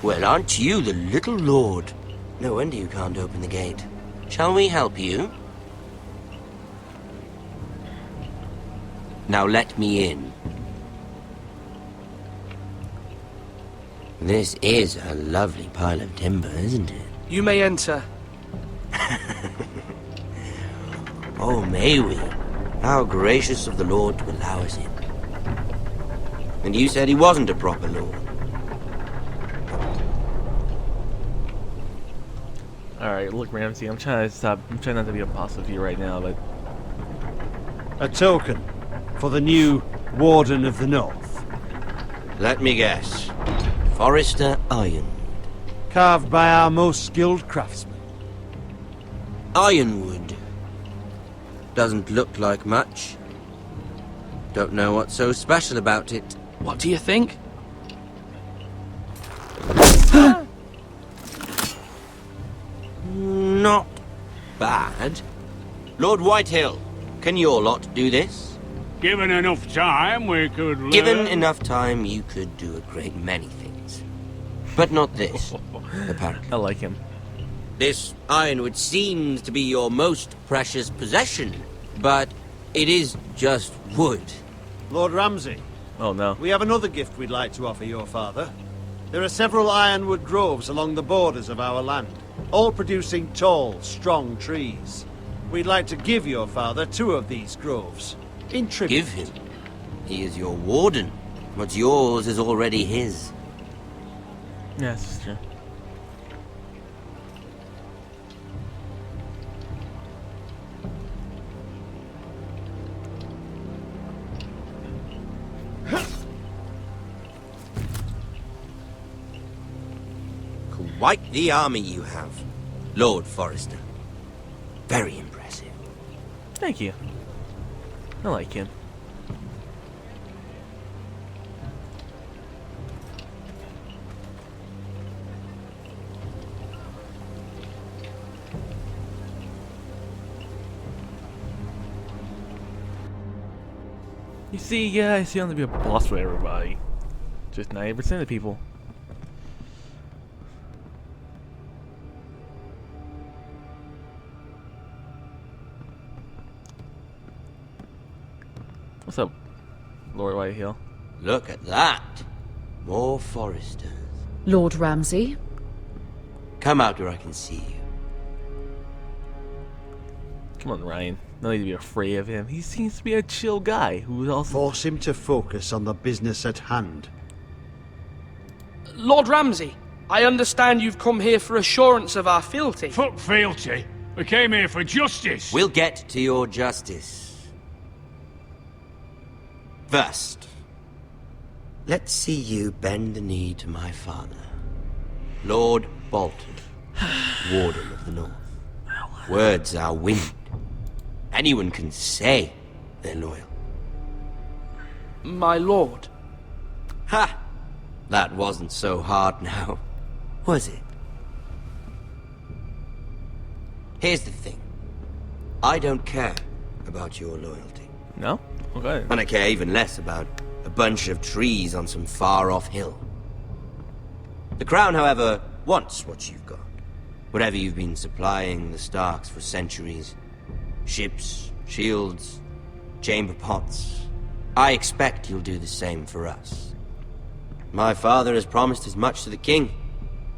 Well, aren't you the little lord? No wonder you can't open the gate. Shall we help you? Now let me in. This is a lovely pile of timber, isn't it? You may enter. Oh, may we? How gracious of the Lord to allow us in. And you said he wasn't a proper lord. Alright, look, Ramsay, I'm trying not to be a boss with you right now, but... A token for the new Warden of the North. Let me guess. Forrester Ironwood. Carved by our most skilled craftsmen. Ironwood. Doesn't look like much. Don't know what's so special about it. What do you think? Not bad. Lord Whitehill, can your lot do this? Given enough time, we could learn. Given enough time, you could do a great many things. But not this, apparently. I like him. This ironwood seems to be your most precious possession, but it is just wood. Lord Ramsay. Oh no. We have another gift we'd like to offer your father. There are several ironwood groves along the borders of our land, all producing tall, strong trees. We'd like to give your father 2 of these groves. In tribute. Give him? He is your warden. What's yours is already his. Yes, it's true. Quite the army you have, Lord Forrester. Very impressive. Thank you. I like him. You see, yeah, I see I'm gonna be a boss with everybody. Just 90% of the people. What's up, Lord Whitehill? Look at that. More Forresters. Lord Ramsay? Come out where I can see you. Come on, Ryan. No need to be afraid of him. He seems to be a chill guy who also... Force him to focus on the business at hand. Lord Ramsay, I understand you've come here for assurance of our fealty. Fuck fealty. We came here for justice. We'll get to your justice. First, let's see you bend the knee to my father, Lord Bolton, Warden of the North. Words are wind. Anyone can say they're loyal. My lord. Ha! That wasn't so hard now, was it? Here's the thing. I don't care about your loyalty. No? Okay. And I care even less about a bunch of trees on some far-off hill. The Crown, however, wants what you've got. Whatever you've been supplying the Starks for centuries. Ships, shields, chamber pots. I expect you'll do the same for us. My father has promised as much to the king.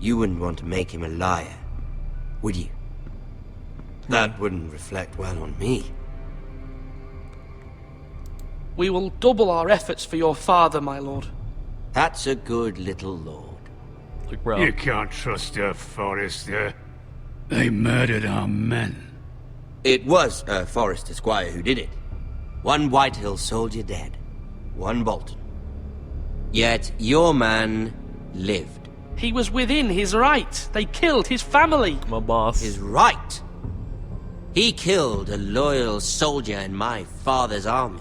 You wouldn't want to make him a liar, would you? That wouldn't reflect well on me. We will double our efforts for your father, my lord. That's a good little lord. Look, bro. You can't trust her, Forrester. They murdered our men. It was a Forrester squire who did it. One Whitehill soldier dead. One Bolton. Yet your man lived. He was within his right. They killed his family. My boss. His right? He killed a loyal soldier in my father's army.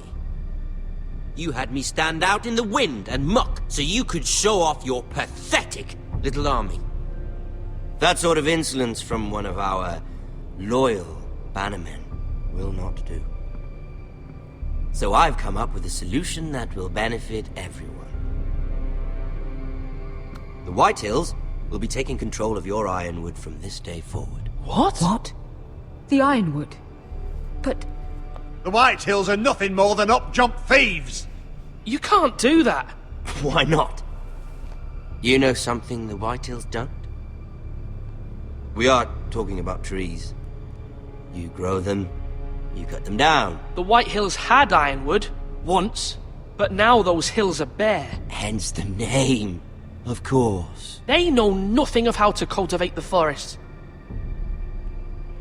You had me stand out in the wind and muck so you could show off your pathetic little army. That sort of insolence from one of our loyal bannermen will not do. So I've come up with a solution that will benefit everyone. The Whitehills will be taking control of your Ironwood from this day forward. What? What? The Ironwood? But... The Whitehills are nothing more than up-jump thieves! You can't do that. Why not? You know something the Whitehills don't? We are talking about trees. You grow them, you cut them down. The Whitehills had Ironwood, once, but now those hills are bare. Hence the name, of course. They know nothing of how to cultivate the forest.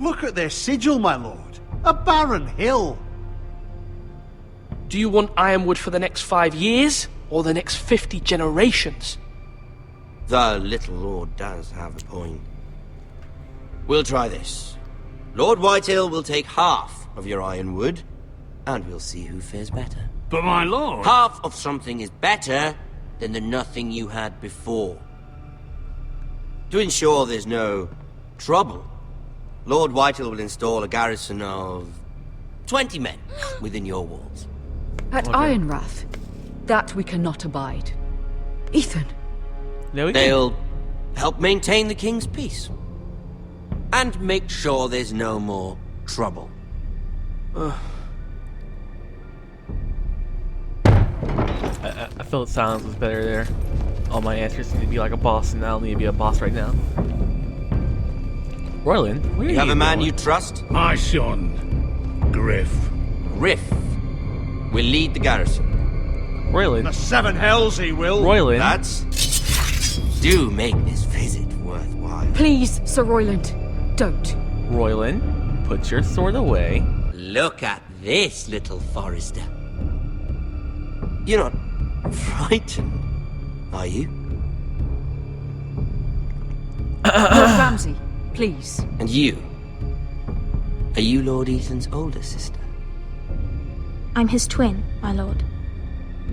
Look at their sigil, my lord. A barren hill. Do you want Ironwood for the next 5 years, or the next 50 generations? The little lord does have a point. We'll try this. Lord Whitehill will take half of your Ironwood, and we'll see who fares better. But my lord... Half of something is better than the nothing you had before. To ensure there's no trouble, Lord Whitehill will install a garrison of 20 men within your walls. At Ironrath, that we cannot abide. Ethan. No, they'll help maintain the king's peace. And make sure there's no more trouble. I felt silence was better there. All my answers need to be like a boss, and I don't need to be a boss right now. Royland, where are you have a man going? you trust? My son, Griff. Griff will lead the garrison. Royland. The seven hells he will. Royland. Lads, do make this visit worthwhile. Please, Sir Royland, don't. Royland, put your sword away. Look at this, little Forrester. You're not frightened, are you? Lord Ramsay, please. And you? Are you Lord Ethan's older sister? I'm his twin, my lord.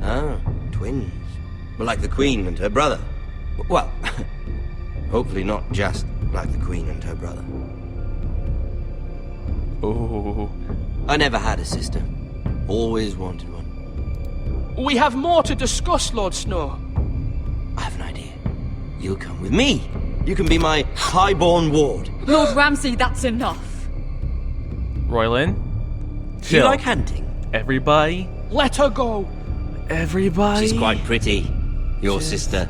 Ah, twins. Well, like the Queen and her brother. Well, hopefully not just like the Queen and her brother. Oh. I never had a sister. Always wanted one. We have more to discuss, Lord Snow. I have an idea. You'll come with me. You can be my highborn ward. Lord Ramsay, that's enough. Royland, Do you like hunting? Everybody. Let her go. Everybody. She's quite pretty. Your sister.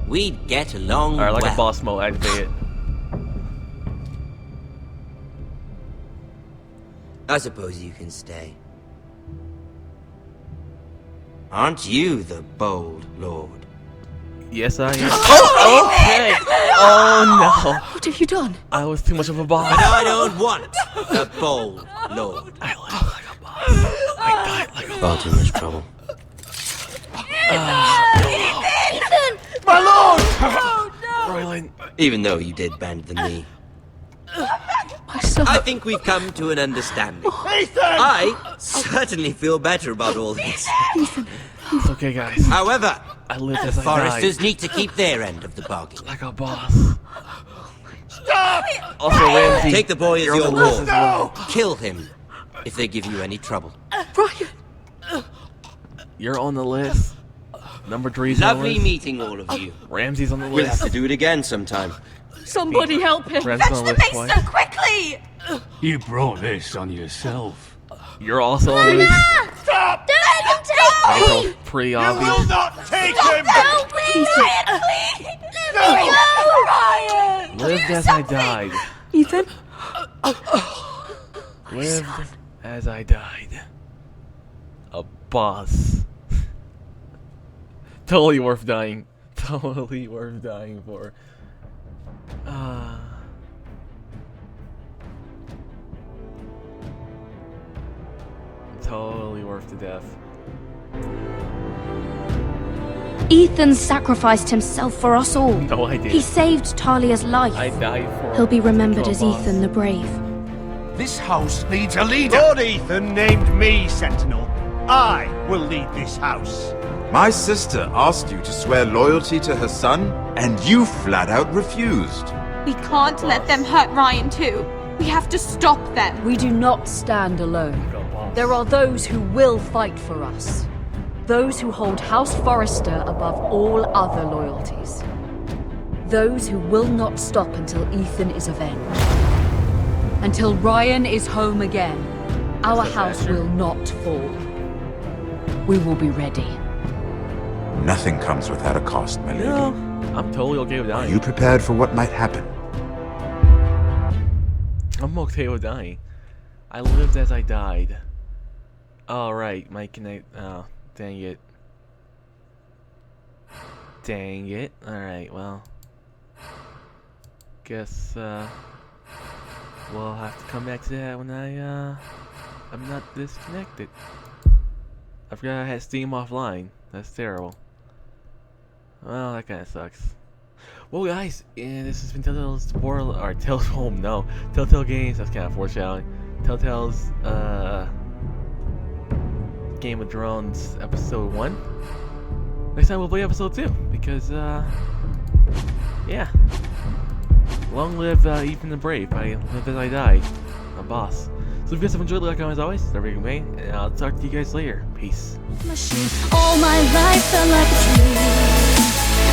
We'd get along Alright, like well. a boss mode, activate it. I suppose you can stay. Aren't you the bold lord? Yes, I am. Oh, okay. Oh, no. What have you done? I was too much of a boss. But I don't want the bold lord. I live like a boss. I died like a Far boss. too much trouble. Ethan! My lord! Oh, no! Royland. Even though you did bend the knee. My son. I think we've come to an understanding. Ethan! I certainly feel better about all this. It's okay, guys. However, I lived the as I foresters died. need to keep their end of the bargain. Like a boss. Stop! Also, Ramsay. Take the boy as you're your on the list ward. as well. Kill him if they give you any trouble. Brian! You're on the list. Number 3's on the Lovely list. meeting all of you. Ramsay's on the We'll have list. to do it again sometime. Somebody help him! Ramsay's on the list twice. quickly! You brought this on yourself. You're also on this. Stop! Don't let him take me! Pretty You obvious. will not take him! No, please! Ryan, please! Let me go! Ryan! Lived as I died. Ethan? Lived as I died. A boss. Totally worth dying. Totally worth dying for. Totally worth the death. Ethan sacrificed himself for us all. No, I didn't. He saved Talia's life. I died for. He'll be remembered as Ethan the Brave. This house needs a leader. Lord Ethan named me Sentinel. I will lead this house. My sister asked you to swear loyalty to her son, and you flat out refused. We can't let them hurt Ryan too. We have to stop them. We do not stand alone. There are those who will fight for us. Those who hold House Forrester above all other loyalties. Those who will not stop until Ethan is avenged. Until Ryan is home again, our house will not fall. We will be ready. Nothing comes without a cost, my lady. No, I'm totally okay with Are dying. you prepared for what might happen? I'm okay with dying. I lived as I died. Alright, Mike, can I... Oh, dang it. Dang it. Alright, well. Guess, we'll have to come back to that when I'm not disconnected. I forgot I had Steam offline. That's terrible. Well, that kinda sucks. Well, guys, this has been Telltale's Telltale Games. That's kind of foreshadowing. Telltale's Game of Thrones episode 1. Next time we'll play episode 2 because yeah. Long live Ethan the Brave. I live as I die. A boss. So if you guys have enjoyed, like, comment as always. Never you me, and I'll talk to you guys later. Peace. All my life felt like a dream.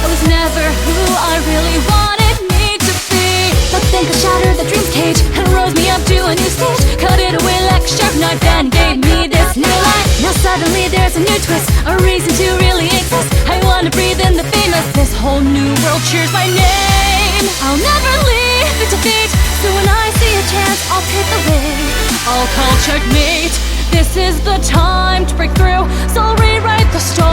I was never who I really wanted me to be. But then I shattered the dream's cage and rose me up to a new stage. Cut it away like a sharp knife and gave me this new life. Now suddenly there's a new twist, a reason to really exist. I wanna breathe in the famous. This whole new world cheers my name. I'll never leave defeat, so when I see a chance, I'll take the lead. I'll call checkmate. This is the time to break through, so I'll rewrite the story.